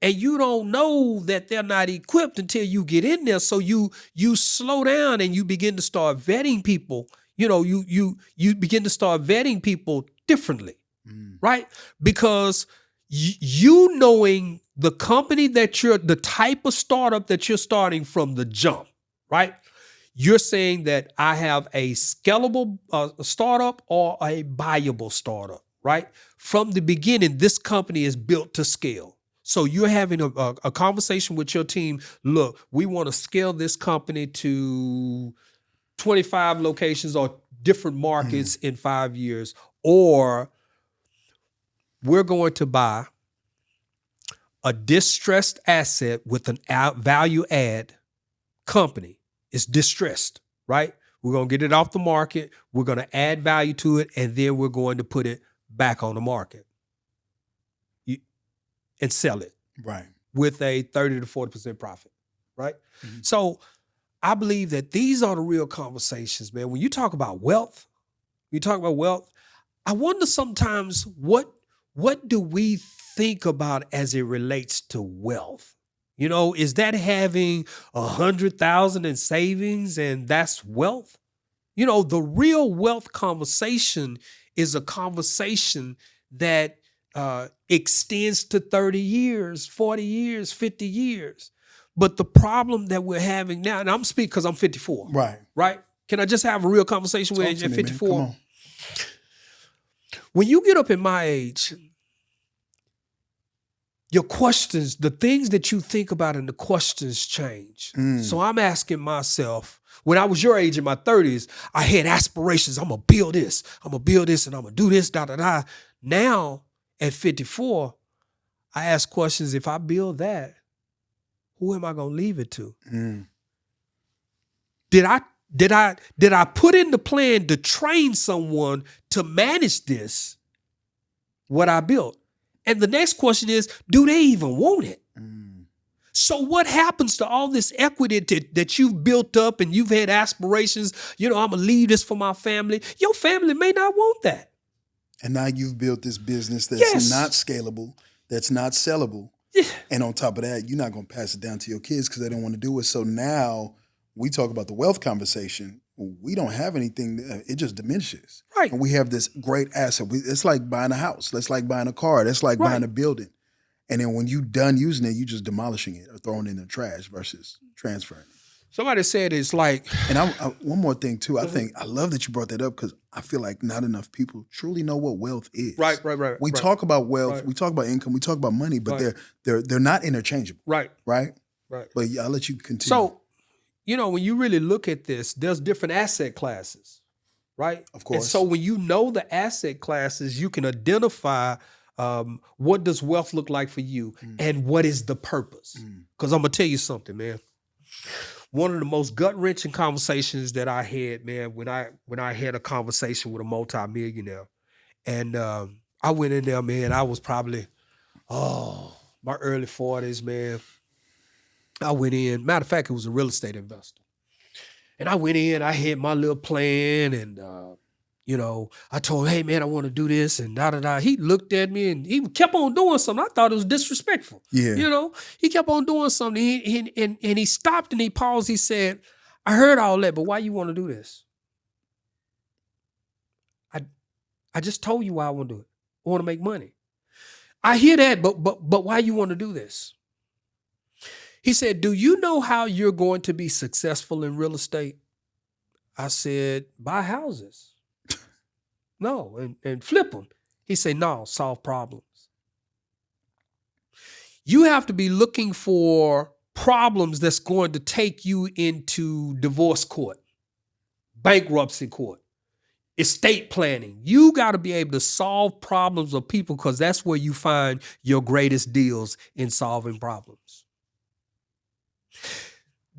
And you don't know that they're not equipped until you get in there. So you slow down and you begin to start vetting people. You begin to start vetting people differently, right? Because you knowing the company the type of startup that you're starting from the jump, right? You're saying that I have a scalable startup or a buyable startup, right? From the beginning, this company is built to scale. So you're having a conversation with your team. Look, we want to scale this company to 25 locations or different markets in 5 years, or we're going to buy a distressed asset with an value add company. It's distressed, right? We're going to get it off the market. We're going to add value to it, and then we're going to put it back on the market and sell it, right, with a 30 to 40% profit, right? So I believe that these are the real conversations, man. When you talk about wealth, I wonder sometimes what do we think about as it relates to wealth? Is that having 100,000 in savings and that's wealth? The real wealth conversation is a conversation that extends to 30 years, 40 years, 50 years. But the problem that we're having now, and I'm speaking because I'm 54. Right? Can I just have a real conversation with you at 54? Man. Come on. When you get up in my age, your questions, the things that you think about and the questions change. So I'm asking myself, when I was your age in my 30s, I had aspirations. I'm going to build this, and I'm going to do this, da-da-da. Now, at 54, I ask questions, if I build that, who am I going to leave it to? Did I put in the plan to train someone to manage this, what I built? And the next question is, do they even want it? So what happens to all this equity that you've built up and you've had aspirations? I'm going to leave this for my family. Your family may not want that. And now you've built this business that's not scalable, that's not sellable. Yeah. And on top of that, you're not going to pass it down to your kids because they don't want to do it. So now we talk about the wealth conversation. We don't have anything. It just diminishes. Right. And we have this great asset. It's like buying a house. That's like buying a car. That's like buying a building. And then when you're done using it, you're just demolishing it or throwing it in the trash versus transferring it. Somebody said it's like... And one more thing too. I love that you brought that up because I feel like not enough people truly know what wealth is. Right. We talk about wealth. We talk about income. We talk about money, but they're not interchangeable. Right. But I'll let you continue. So, when you really look at this, there's different asset classes, right? Of course. And so when you know the asset classes, you can identify what does wealth look like for you and what is the purpose. Because I'm going to tell you something, man. One of the most gut-wrenching conversations that I had, man, when I had a conversation with a multimillionaire, and I went in there, man, I was probably, my early 40s, man. I went in, matter of fact, it was a real estate investor. And I went in, I had my little plan, and I told him, hey man, I want to do this and da-da-da. He looked at me and he kept on doing something. I thought it was disrespectful. Yeah. He kept on doing something. And he stopped and he paused. He said, I heard all that, but why you want to do this? I just told you why I want to do it. I want to make money. I hear that, but why you want to do this? He said, do you know how you're going to be successful in real estate? I said, buy houses. No, and flip them. He said, no, solve problems. You have to be looking for problems that's going to take you into divorce court, bankruptcy court, estate planning. You got to be able to solve problems of people because that's where you find your greatest deals in solving problems.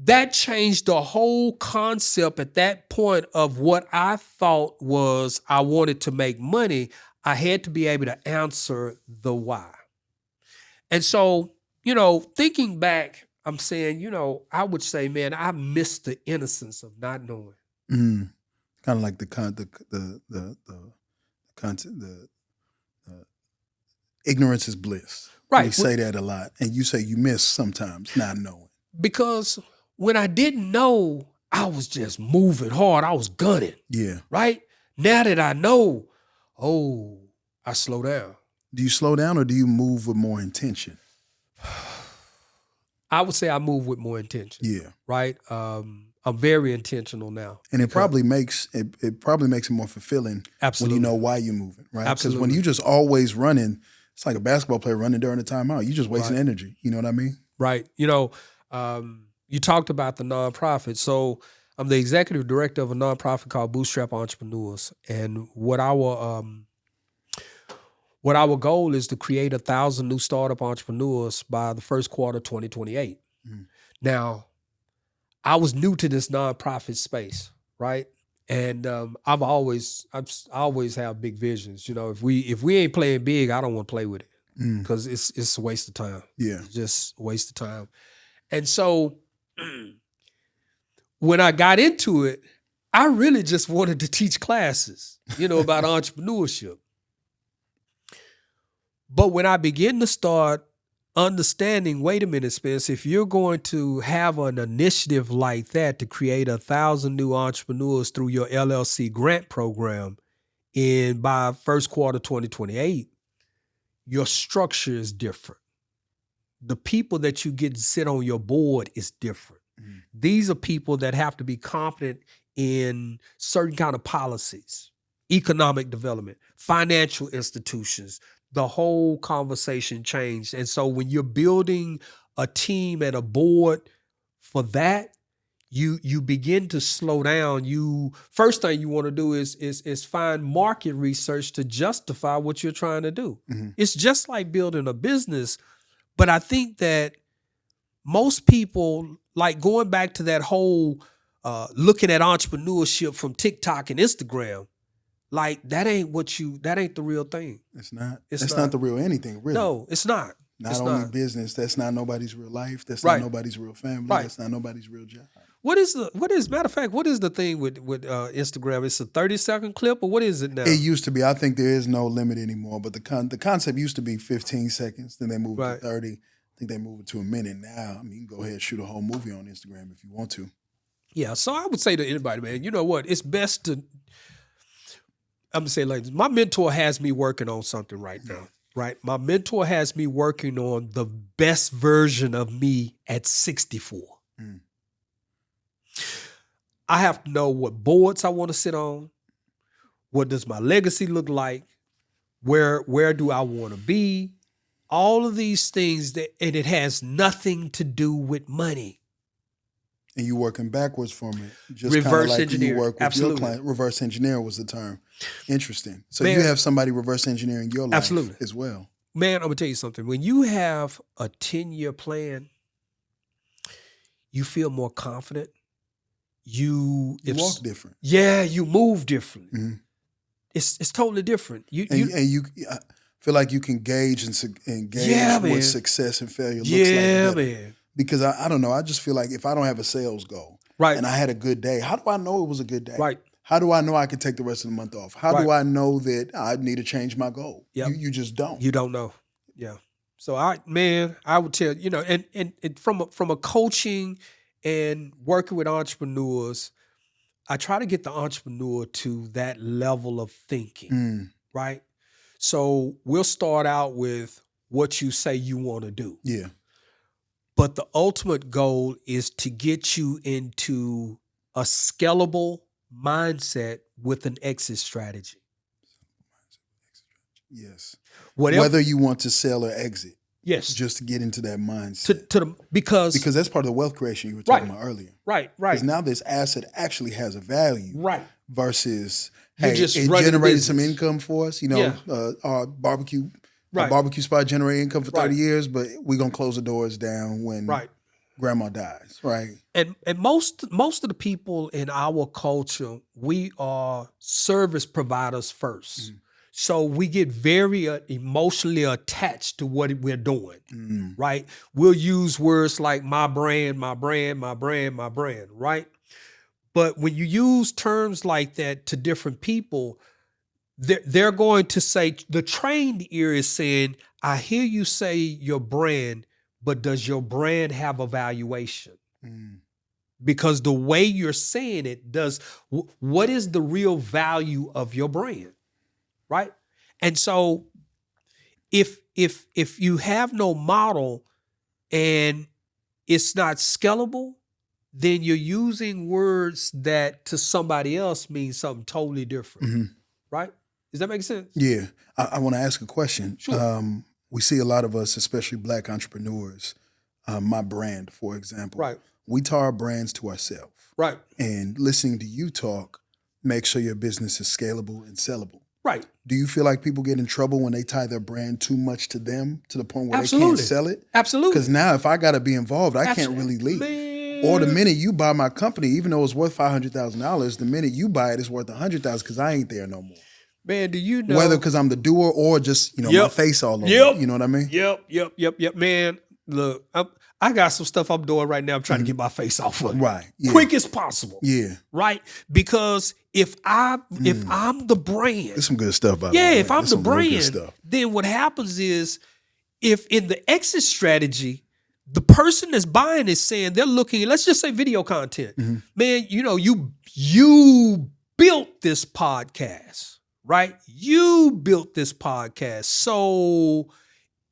That changed the whole concept at that point of what I thought was I wanted to make money. I had to be able to answer the why. And so, thinking back, I'm saying, I would say, man, I missed the innocence of not knowing. Kind of like the ignorance is bliss. Right. We say that a lot. And you say you miss sometimes not knowing. Because when I didn't know, I was just moving hard. I was gunning. Yeah. Right? Now that I know, I slow down. Do you slow down or do you move with more intention? I would say I move with more intention. Yeah. Right? I'm very intentional now. And it probably makes it more fulfilling. Absolutely. When you know why you're moving, right? Absolutely. Because when you just always running, it's like a basketball player running during the timeout. You just wasting energy. You know what I mean? Right. You talked about the nonprofit. So I'm the executive director of a nonprofit called Bootstrap Entrepreneurs. And what our goal is to create 1,000 new startup entrepreneurs by the first quarter of 2028. Now, I was new to this nonprofit space, right? And I always have big visions. If we ain't playing big, I don't want to play with it because it's a waste of time. Yeah, it's just a waste of time. And so when I got into it, I really just wanted to teach classes, about entrepreneurship. But when I began to start understanding, wait a minute, Spence, if you're going to have an initiative like that to create 1,000 new entrepreneurs through your LLC grant program by first quarter 2028, your structure is different. The people that you get to sit on your board is different. These are people that have to be competent in certain kind of policies, economic development, financial institutions. The whole conversation changed. And so when you're building a team and a board for that, you begin to slow down. First thing you want to do is find market research to justify what you're trying to do. It's just like building a business. But I think that most people, like going back to that whole looking at entrepreneurship from TikTok and Instagram, like that ain't the real thing. It's not. It's not the real anything, really. No, it's not. Not only business. That's not nobody's real life. That's not nobody's real family. That's not nobody's real job. Matter of fact, what is the thing with Instagram? It's a 30-second clip, or what is it now? It used to be. I think there is no limit anymore. But the concept used to be 15 seconds. Then they moved to 30. I think they moved it to a minute now. I mean, you can go ahead and shoot a whole movie on Instagram if you want to. Yeah. So I would say to anybody, man, you know what? It's best to. I'm gonna say like this. My mentor has me working on something right now. Right. My mentor has me working on the best version of me at 64. I have to know what boards I want to sit on. What does my legacy look like? Where do I want to be? All of these things and it has nothing to do with money. And you working backwards from it. Just reverse like engineering. You work with Absolutely. Your client. Reverse engineer was the term. Interesting. So Man, you have somebody reverse engineering your life as well. Man, I'm going to tell you something. When you have a 10-year plan, you feel more confident. You walk different. Yeah, you move differently. It's totally different. You I feel like you can gauge what success and failure looks like. Yeah, man. Because I don't know, I just feel like if I don't have a sales goal and I had a good day, how do I know it was a good day? Right. How do I know I can take the rest of the month off? How do I know that I need to change my goal? You just don't. You don't know. Yeah. So I would tell, and from a coaching and working with entrepreneurs, I try to get the entrepreneur to that level of thinking, right? So we'll start out with what you say you want to do. Yeah. But the ultimate goal is to get you into a scalable mindset with an exit strategy. Yes. Whatever, whether you want to sell or exit. Yes. Just to get into that mindset. Because that's part of the wealth creation you were talking about earlier. Right. Because now this asset actually has a value. Right. Versus, hey, it generated some income for us. Our barbecue spot generated income for 30 years, but we're going to close the doors down when grandma dies. Right. And most of the people in our culture, we are service providers first. So we get very emotionally attached to what we're doing, right? We'll use words like my brand, right? But when you use terms like that to different people, they're going to say, the trained ear is saying, I hear you say your brand, but does your brand have a valuation? Because the way you're saying it what is the real value of your brand? Right. And so if you have no model and it's not scalable, then you're using words that to somebody else mean something totally different. Right. Does that make sense? Yeah. I want to ask a question. Sure. We see a lot of us, especially Black entrepreneurs, my brand, for example. Right. We tie our brands to ourselves. Right. And listening to you talk makes sure your business is scalable and sellable. Right. Do you feel like people get in trouble when they tie their brand too much to them to the point where they can't sell it? Absolutely. Because now if I got to be involved, I can't really leave. Man. Or the minute you buy my company, even though it's worth $500,000, the minute you buy it, it's worth $100,000 because I ain't there no more. Man, do you know? Whether because I'm the doer or just, my face all over it. You know what I mean? Yep. Man, look, I got some stuff I'm doing right now. I'm trying to get my face off of it. Right. Yeah. Quick as possible. Yeah. Right? Because if I'm the brand. There's some good stuff, by the way. Yeah, if I'm the brand, stuff. Then what happens is if in the exit strategy, the person that's buying is saying they're looking, let's just say video content. Man, you built this podcast, right? You built this podcast. So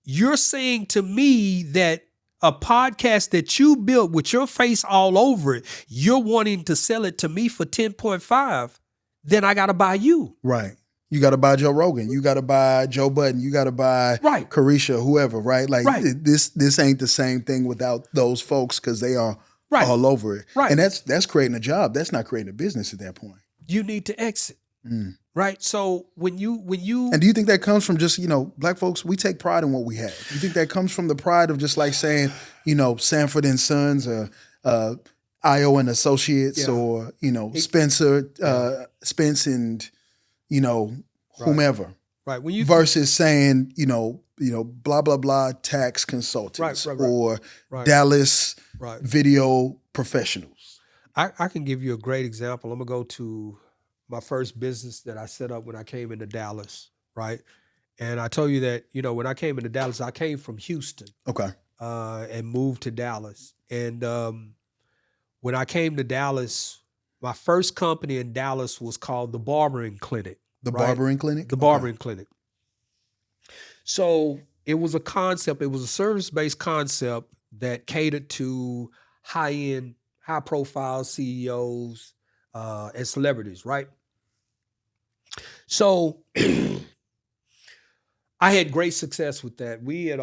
you're saying to me that a podcast that you built with your face all over it, you're wanting to sell it to me for 10.5, then I got to buy you. Right. You got to buy Joe Rogan. You got to buy Joe Budden. You got to buy Carisha, whoever, right? Like this ain't the same thing without those folks because they are all over it. Right. And that's creating a job. That's not creating a business at that point. You need to exit. Right. So when you and do you think that comes from just, Black folks, we take pride in what we have. You think that comes from the pride of just like saying, Sanford and Sons or Ayo and Associates or, Spencer, Spence and, whomever. Right. When you versus saying, blah, blah, blah, tax consultants or Dallas video professionals. I can give you a great example. I'm going to go to my first business that I set up when I came into Dallas, right? And I told you that, when I came into Dallas, I came from Houston. Okay. And moved to Dallas. And when I came to Dallas, my first company in Dallas was called the Barbering Clinic. The Barbering Clinic? The Barbering Clinic. So it was a concept, it was a service-based concept that catered to high-end, high-profile CEOs and celebrities, right? So I had great success with that. We had,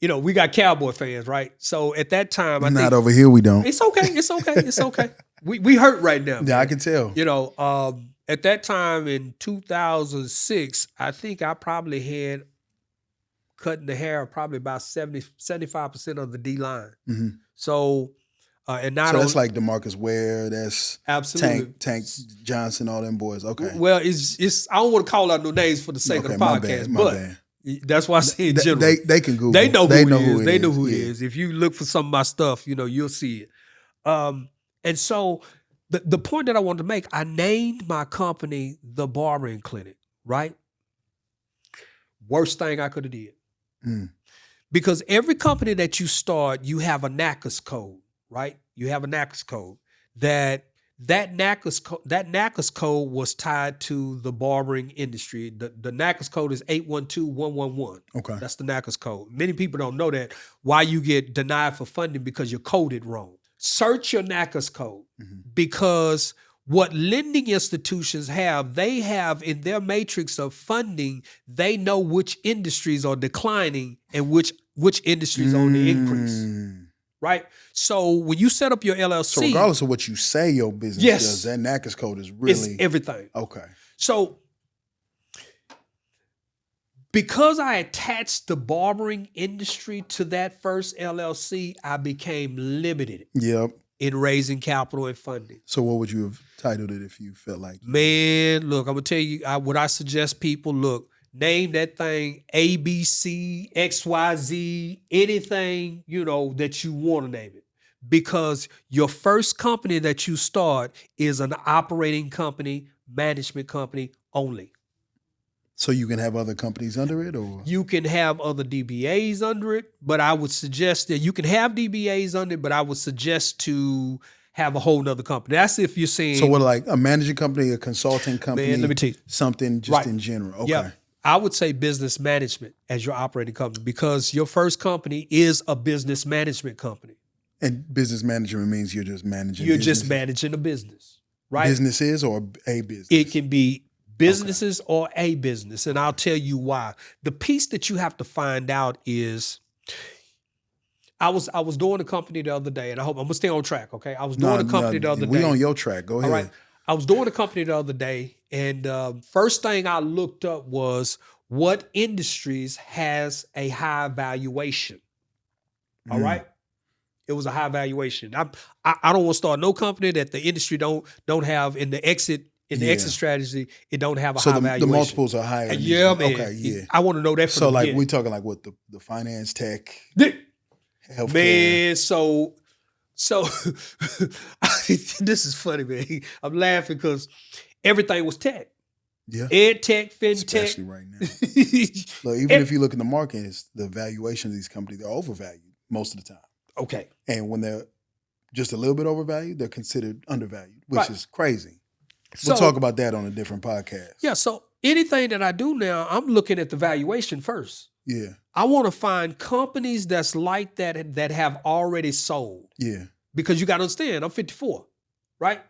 we got cowboy fans, right? So at that time, Not over here, we don't. It's okay. We hurt right now. Yeah, man. I can tell. At that time in 2006, I think I probably had cutting the hair probably about 75% of the D line. So, and not so that's like DeMarcus Ware, that's absolutely Tank Johnson, all them boys. Okay. Well, it's I don't want to call out no names for the sake of the podcast, my bad. That's why I say in general. They can Google. They know who it is. They know who it it is. If you look for some of my stuff, you'll see it. And so the point that I wanted to make, I named my company The Barbering Clinic, right? Worst thing I could have did. Because every company that you start, you have a NACS code, right? You have a NACS code. That NACS code was tied to the barbering industry. The NACS code is 812111. Okay. That's the NACS code. Many people don't know that. Why you get denied for funding because you're coded wrong. Search your NACS code because what lending institutions have, they have in their matrix of funding, they know which industries are declining and which industries are on the increase. Right? So when you set up your LLC. So regardless of what you say your business does, that NACS code is really. It's everything. Okay. So because I attached the barbering industry to that first LLC, I became limited in raising capital and funding. So what would you have titled it if you felt like? Man, look, I'm going to tell you what I suggest people, look, name that thing ABC, XYZ, anything, that you want to name it. Because your first company that you start is an operating company, management company only. So you can have other companies under it, or? You can have other DBAs under it, but I would suggest that you can have DBAs under it, but I would suggest to have a whole nother company. That's if you're saying. So what, like a managing company, a consulting company? Man, let me tell you. Something just in general. Okay. Yeah. I would say business management as your operating company because your first company is a business management company. And business management means you're just managing. You're just managing a business, right? Businesses or a business? It can be businesses or a business, and I'll tell you why. The piece that you have to find out is, I was doing a company the other day, and I hope I'm gonna stay on track. Okay, I was doing a company the other day. We on your track. Go ahead. All right, I was doing a company the other day, and first thing I looked up was what industries has a high valuation. All right. It was a high valuation. I don't want to start no company that the industry don't have in the exit. In the exit strategy, it don't have a high valuation. The multiples are higher. Yeah, man. Okay, yeah. I want to know that from the beginning. We're talking like what, the finance, tech, healthcare. Man, so this is funny, man. I'm laughing because everything was tech. Yeah. Ed tech, fintech. Especially right now. Look, even if you look in the market, the valuation of these companies, they're overvalued most of the time. Okay. And when they're just a little bit overvalued, they're considered undervalued, which is crazy. We'll talk about that on a different podcast. Yeah, so anything that I do now, I'm looking at the valuation first. Yeah. I want to find companies that's like that have already sold. Yeah. Because you got to understand, I'm 54, right?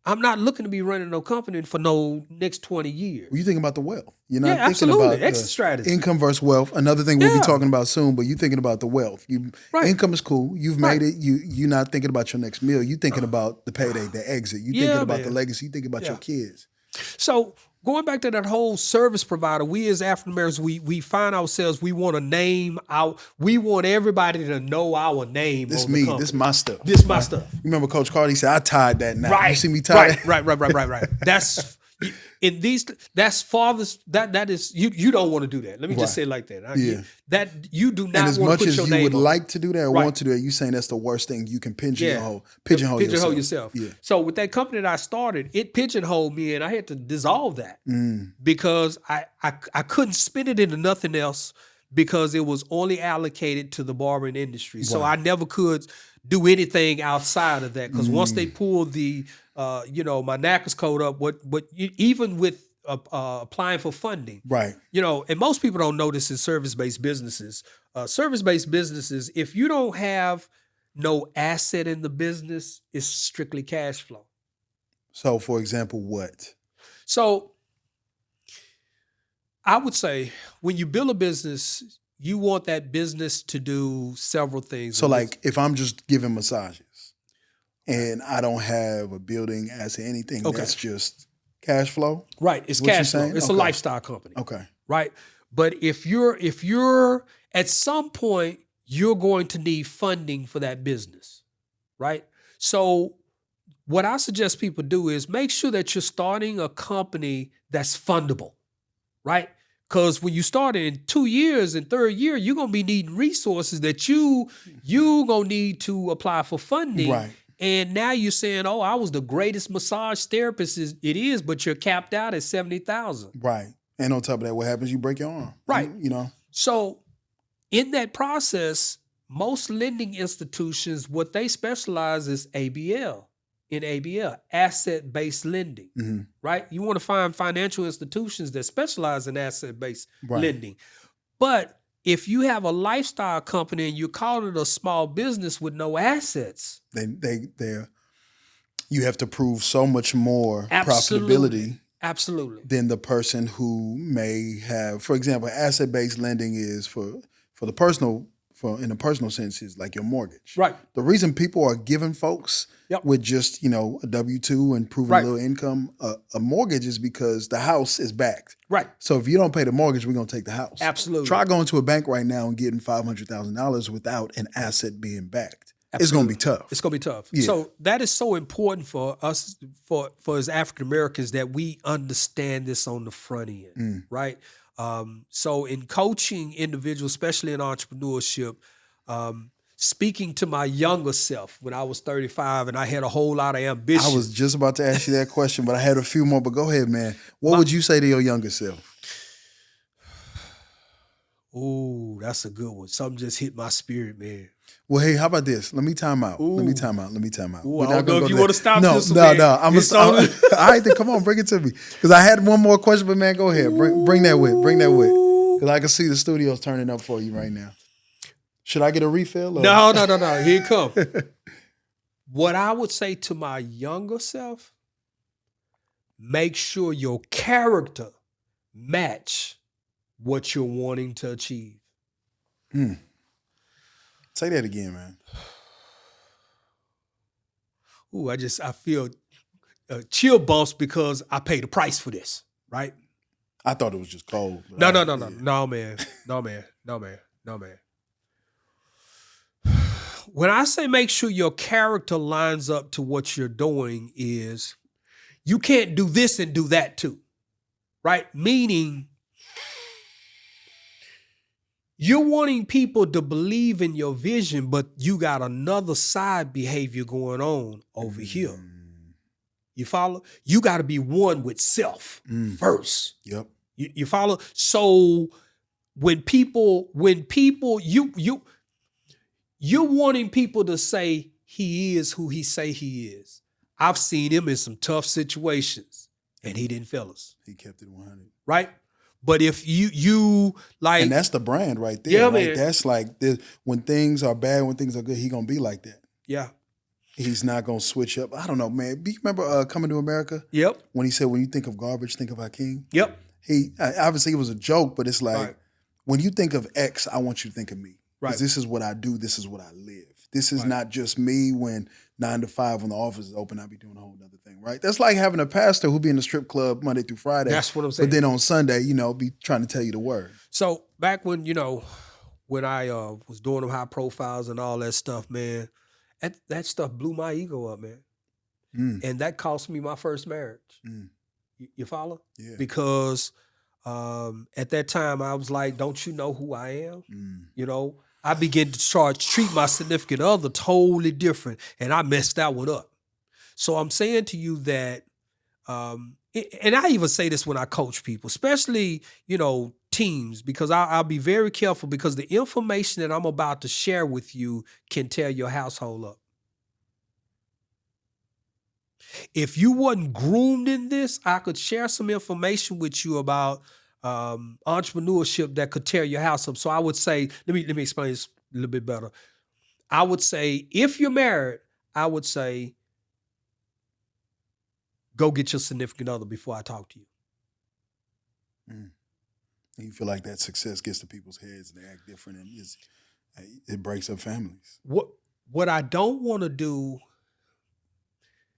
I'm not looking to be running no company for no next 20 years. Well, you think about the wealth. You're not thinking absolutely. about Exit strategy. Income versus wealth. Another thing we'll be talking about soon, but you're thinking about the wealth. Income is cool. You've made it. You're not thinking about your next meal. You're thinking about the payday, the exit. You're thinking about the legacy. You think about your kids. So going back to that whole service provider, we as African Americans, we find ourselves, we want to name we want everybody to know our name. This me, this my stuff. This my stuff. You remember Coach Cardi said, I tied that now. Right. You see me tie that? Right. That's fathers, that is, you don't want to do that. Let me just say it like that. That you do not want to put your name on. And as much as you would like to do that or want to do that, you saying that's the worst thing you can pigeonhole yourself. Yeah. So with that company that I started, it pigeonholed me and I had to dissolve that because I couldn't spin it into nothing else because it was only allocated to the barbering industry. So I never could do anything outside of that because once they pulled the my NACS code up, even with applying for funding, right? And most people don't know this in service-based businesses. Service-based businesses, if you don't have no asset in the business, it's strictly cash flow. So, for example, what? So, I would say when you build a business, you want that business to do several things. So, like, if I'm just giving massages and I don't have a building asset, anything, that's just cash flow? Right. It's cash flow. It's a lifestyle company. Okay. Right. But if you're at some point, you're going to need funding for that business. Right. So what I suggest people do is make sure that you're starting a company that's fundable. Right. Because when you start in 2 years and third year, you're going to be needing resources that you going to need to apply for funding. Right. And now you're saying, oh, I was the greatest massage therapist. It is, but you're capped out at 70,000. Right. And on top of that, what happens? You break your arm. Right. You know. So in that process, most lending institutions, what they specialize is ABL. In ABL, asset-based lending, right? You want to find financial institutions that specialize in asset-based lending. But if you have a lifestyle company and you call it a small business with no assets, you have to prove so much more profitability than the person who may have, for example, asset-based lending is for the personal, in a personal sense, is like your mortgage. Right. The reason people are giving folks with just, a W-2 and proving a little income, a mortgage is because the house is backed. Right. So if you don't pay the mortgage, we're going to take the house. Absolutely. Try going to a bank right now and getting $500,000 without an asset being backed. Absolutely. It's going to be tough. It's going to be tough. Yeah. So that is so important for us, for as African Americans, that we understand this on the front end, right? So in coaching individuals, especially in entrepreneurship, speaking to my younger self when I was 35 and I had a whole lot of ambition. I was just about to ask you that question, but I had a few more, but go ahead, man. What would you say to your younger self? Ooh, that's a good one. Something just hit my spirit, man. Well, hey, how about this? Let me time out. Ooh. Let me time out. Ooh, I don't know if you want to stop this. No. All right, then come on, bring it to me. Because I had one more question, but man, go ahead. Bring that with. Because I can see the studio's turning up for you right now. Should I get a refill? Or? No. Here it comes. What I would say to my younger self, make sure your character match what you're wanting to achieve. Say that again, man. Ooh, I feel chill bumps because I paid the price for this, right? I thought it was just cold. No, man. When I say make sure your character lines up to what you're doing is you can't do this and do that too, right? Meaning you're wanting people to believe in your vision, but you got another side behavior going on over here. You follow? You got to be one with self first. Yep. You follow? So when people, you're wanting people to say he is who he say he is. I've seen him in some tough situations, and he didn't fail us. He kept it 100. Right? But if you like, and that's the brand right there. Yeah, right? man. That's like when things are bad, when things are good, he gonna be like that. Yeah. He's not gonna switch up. I don't know, man. Do you remember Coming to America? Yep. When he said, "When you think of garbage, think of Hakeem." Yep. He obviously it was a joke, but it's like when you think of X, I want you to think of me. Right. Because this is what I do. This is what I live. This is not just me when 9 to 5 when the office is open, I'll be doing a whole other thing, right? That's like having a pastor who be in the strip club Monday through Friday. That's what I'm saying. But then on Sunday, be trying to tell you the word. So back when, when I was doing them high profiles and all that stuff, man, that stuff blew my ego up, man. And that cost me my first marriage. You follow? Yeah. Because at that time I was like, don't you know who I am? I began to treat my significant other totally different, and I messed that one up. So I'm saying to you that, and I even say this when I coach people, especially, teams, because I'll be very careful because the information that I'm about to share with you can tear your household up. If you wasn't groomed in this, I could share some information with you about entrepreneurship that could tear your house up. So I would say, let me explain this a little bit better. I would say, if you're married, I would say, go get your significant other before I talk to you. You feel like that success gets to people's heads and they act different, and it breaks up families. What I don't want to do,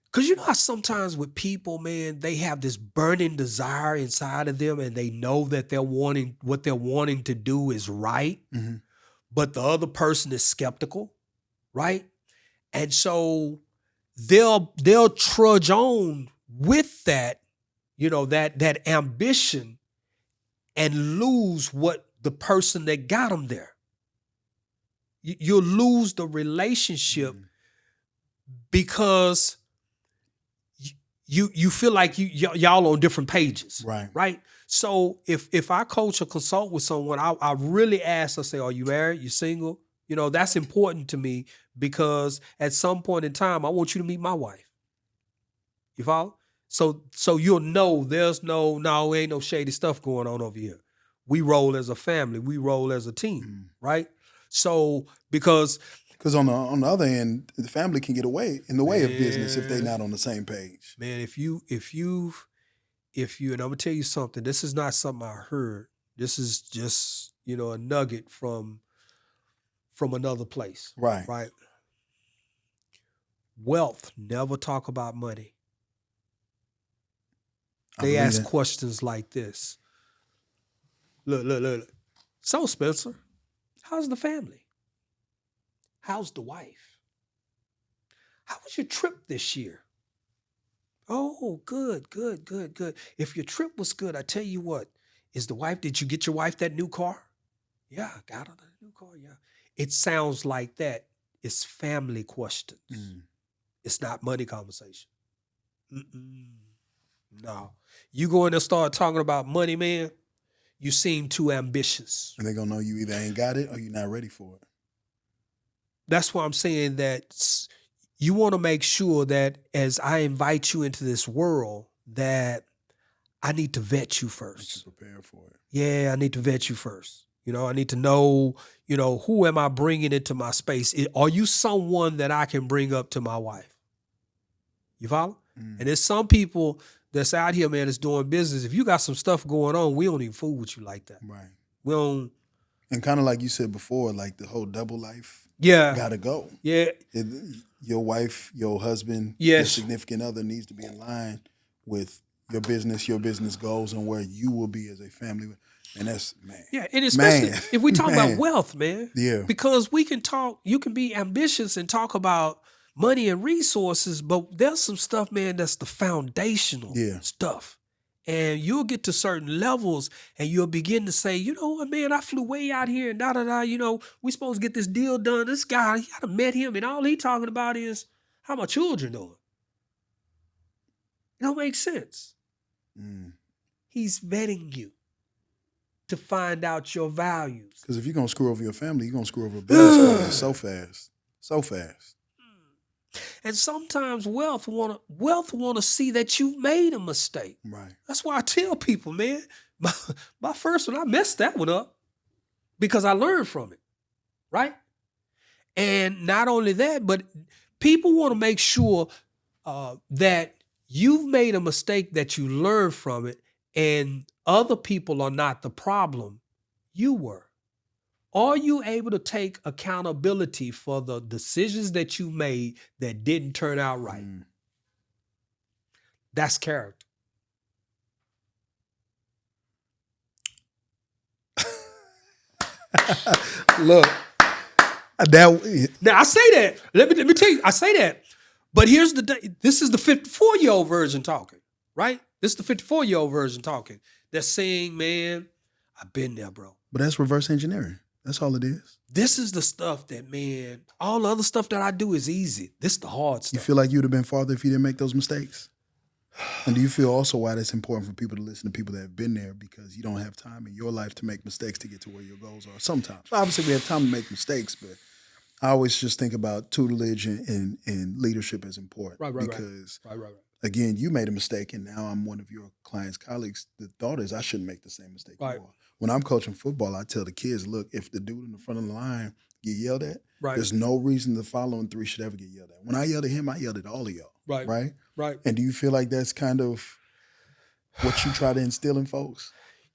because how sometimes with people, man, they have this burning desire inside of them and they know that what they're wanting to do is right, but the other person is skeptical, right? And so they'll trudge on with that, that ambition and lose what the person that got them there. You'll lose the relationship because you feel like y'all on different pages, right? So if I coach or consult with someone, I really ask, I say, are you married? You single? That's important to me, because at some point in time, I want you to meet my wife. You follow? So you'll know there's no ain't no shady stuff going on over here. We roll as a family. We roll as a team, right? So because on the other end, the family can get in the way of business if they're not on the same page. Man, if you, and I'm gonna tell you something. This is not something I heard. This is just a nugget from another place, right? Wealth never talk about money. They ask questions like this. Look. So, Spencer, how's the family? How's the wife? How was your trip this year? Oh, good. If your trip was good, I tell you what, did you get your wife that new car? Yeah, I got her the new car, yeah. It sounds like that. It's family questions. It's not money conversation. No. You go in and start talking about money, man, you seem too ambitious. And they're going to know you either ain't got it or you're not ready for it. That's why I'm saying that you want to make sure that as I invite you into this world, that I need to vet you first. Prepare for it. Yeah, I need to vet you first. I need to know, who am I bringing into my space? Are you someone that I can bring up to my wife? You follow? And there's some people that's out here, man, that's doing business. If you got some stuff going on, we don't even fool with you like that. Right. We don't. And kind of like you said before, like the whole double life. Yeah. Gotta go. Yeah. Your wife, your husband, yes. Your significant other needs to be in line with your business goals, and where you will be as a family. And that's, man. Yeah, and especially if we talk about wealth, man. Yeah. Because you can be ambitious and talk about money and resources, but there's some stuff, man, that's the foundational stuff. And you'll get to certain levels and you'll begin to say, you know what, man, I flew way out here and we supposed to get this deal done. This guy, I done met him and all he talking about is how my children doing. It don't make sense. He's vetting you to find out your values. Because if you're going to screw over your family, you're going to screw over a business so fast. So fast. And sometimes wealth want to see that you made a mistake. Right. That's why I tell people, man, my first one, I messed that one up because I learned from it, right? And not only that, but people want to make sure that you've made a mistake, that you learn from it, and other people are not the problem. You were. Are you able to take accountability for the decisions that you made that didn't turn out right? That's character. Look, now I say that. Let me tell you, I say that. But this is the 54-year-old version talking, right? This is the 54-year-old version talking. They're saying, man, I've been there, bro. But that's reverse engineering. That's all it is. This is the stuff that, man, all the other stuff that I do is easy. This is the hard stuff. You feel like you would have been farther if you didn't make those mistakes? And do you feel also why that's important for people to listen to people that have been there, because you don't have time in your life to make mistakes to get to where your goals are sometimes? Obviously, we have time to make mistakes, but I always just think about tutelage and leadership as important. Right. Because, again, you made a mistake, and now I'm one of your clients' colleagues. The thought is I shouldn't make the same mistake anymore. When I'm coaching football, I tell the kids, look, if the dude in the front of the line get yelled at, there's no reason the following three should ever get yelled at. When I yelled at him, I yelled at all of y'all. Right. And do you feel like that's kind of what you try to instill in folks?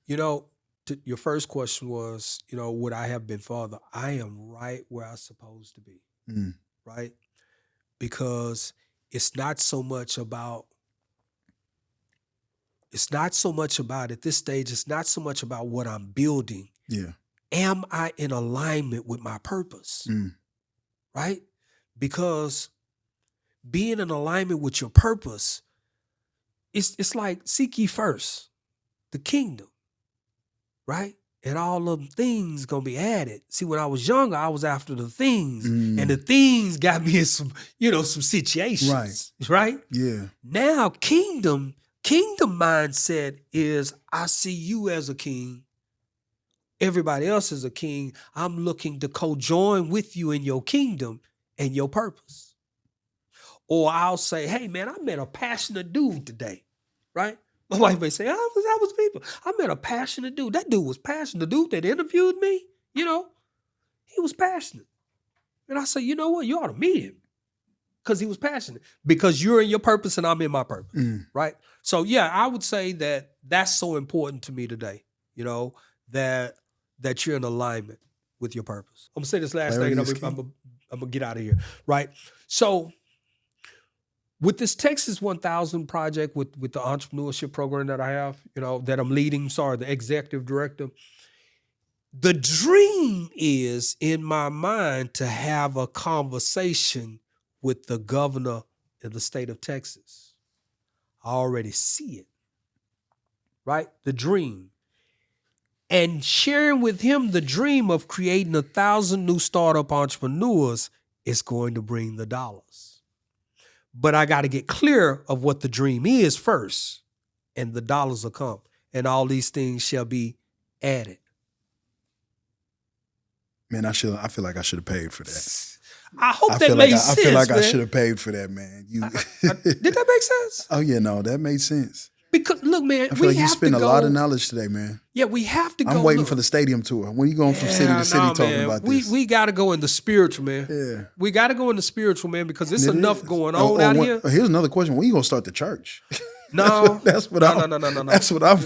Your first question was, would I have been farther? I am right where I'm supposed to be, right? Because it's not so much about at this stage, it's not so much about what I'm building. Yeah. Am I in alignment with my purpose? Right? Because being in alignment with your purpose, it's like seek ye first the kingdom, right? and all of them things gonna be added. See, when I was younger, I was after the things, and the things got me in some situations, right? Yeah. Now, kingdom mindset is I see you as a king. Everybody else is a king. I'm looking to co-join with you in your kingdom and your purpose. Or I'll say, hey, man, I met a passionate dude today, right? My wife may say, I was people. I met a passionate dude. That dude was passionate. The dude that interviewed me, he was passionate. And I say, you know what? You ought to meet him because he was passionate. Because you're in your purpose and I'm in my purpose, right? So, yeah, I would say that that's so important to me today, that you're in alignment with your purpose. I'm going to say this last thing and I'm going to get out of here, right? So with this Texas 1000 project, with the entrepreneurship program that I have, that I'm leading, the executive director, the dream is in my mind to have a conversation with the governor of the state of Texas. I already see it, right? The dream. And sharing with him the dream of creating 1,000 new startup entrepreneurs is going to bring the dollars. But I got to get clear of what the dream is first, and the dollars will come, and all these things shall be added. Man, I feel like I should have paid for that. I hope that made sense. I feel like man. I should have paid for that, man. Did that make sense? Oh yeah, no, that made sense. Because look, man, I feel like you spent a lot of knowledge today, man. Yeah, we have to go. I'm waiting for the stadium tour. When you going from city to city talking about this? We got to go in the spiritual, man. Yeah. We got to go in the spiritual, man, because there's enough going on out here. Here's another question. When you going to start the church? No. That's what I'm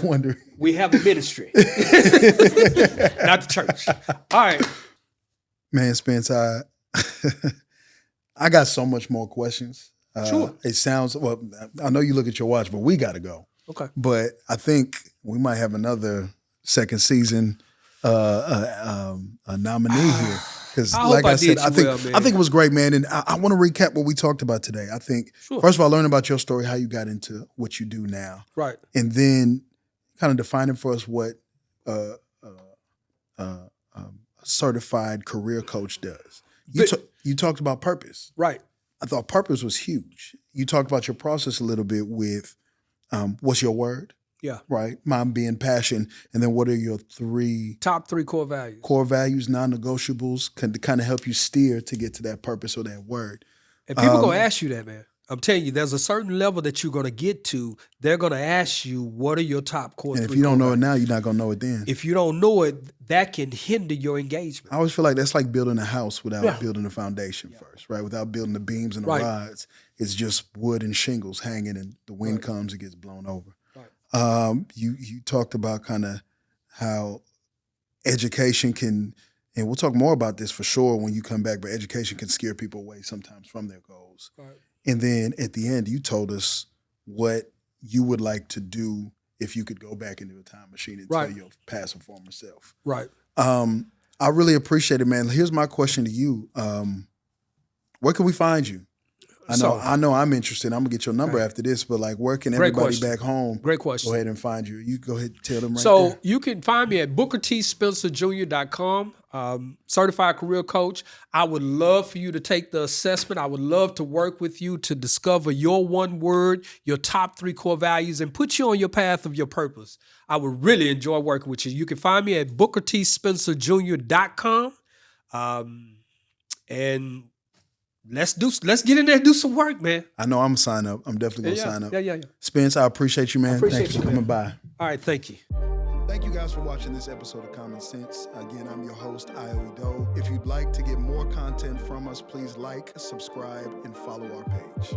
wondering. We have a ministry. Not the church. All right. Man, Spence, I got so much more questions. Sure. It sounds, well, I know you look at your watch, but we got to go. Okay. But I think we might have another second season a nominee here. Because like I said, I think it was great, man. And I want to recap what we talked about today. I think, first of all, learn about your story, how you got into what you do now. Right. And then kind of defining for us what a certified career coach does. You talked about purpose. Right. I thought purpose was huge. You talked about your process a little bit with what's your word? Yeah. Right. Mine being passion. And then what are your top three core values? Core values, non-negotiables, to kind of help you steer to get to that purpose or that word. And people going to ask you that, man. I'm telling you, there's a certain level that you're going to get to. They're going to ask you, what are your top core? And if you don't know it now, you're not going to know it then. If you don't know it, that can hinder your engagement. I always feel like that's like building a house without building the foundation first, right? Without building the beams and the rods. It's just wood and shingles hanging, and the wind comes, it gets blown over. Right. You talked about kind of how education can, and we'll talk more about this for sure when you come back, but education can scare people away sometimes from their goals. Right. And then at the end, you told us what you would like to do if you could go back into a time machine and tell your past or former self. Right. I really appreciate it, man. Here's my question to you. Where can we find you? I know I'm interested. I'm going to get your number after this, but like, where can everybody back home go ahead and find you? You go ahead and tell them right there. So you can find me at BookerTSpencerJr.com, certified career coach. I would love for you to take the assessment. I would love to work with you to discover your one word, your top three core values, and put you on your path of your purpose. I would really enjoy working with you. You can find me at BookerTSpencerJr.com. And let's get in there and do some work, man. I know I'm going to sign up. I'm definitely going to sign up. Yeah. Spence, I appreciate you, man. Thanks for coming by. All right, thank you. Thank you guys for watching this episode of Common Sense. Again, I'm your host, Ayo Idowu. If you'd like to get more content from us, please like, subscribe, and follow our page.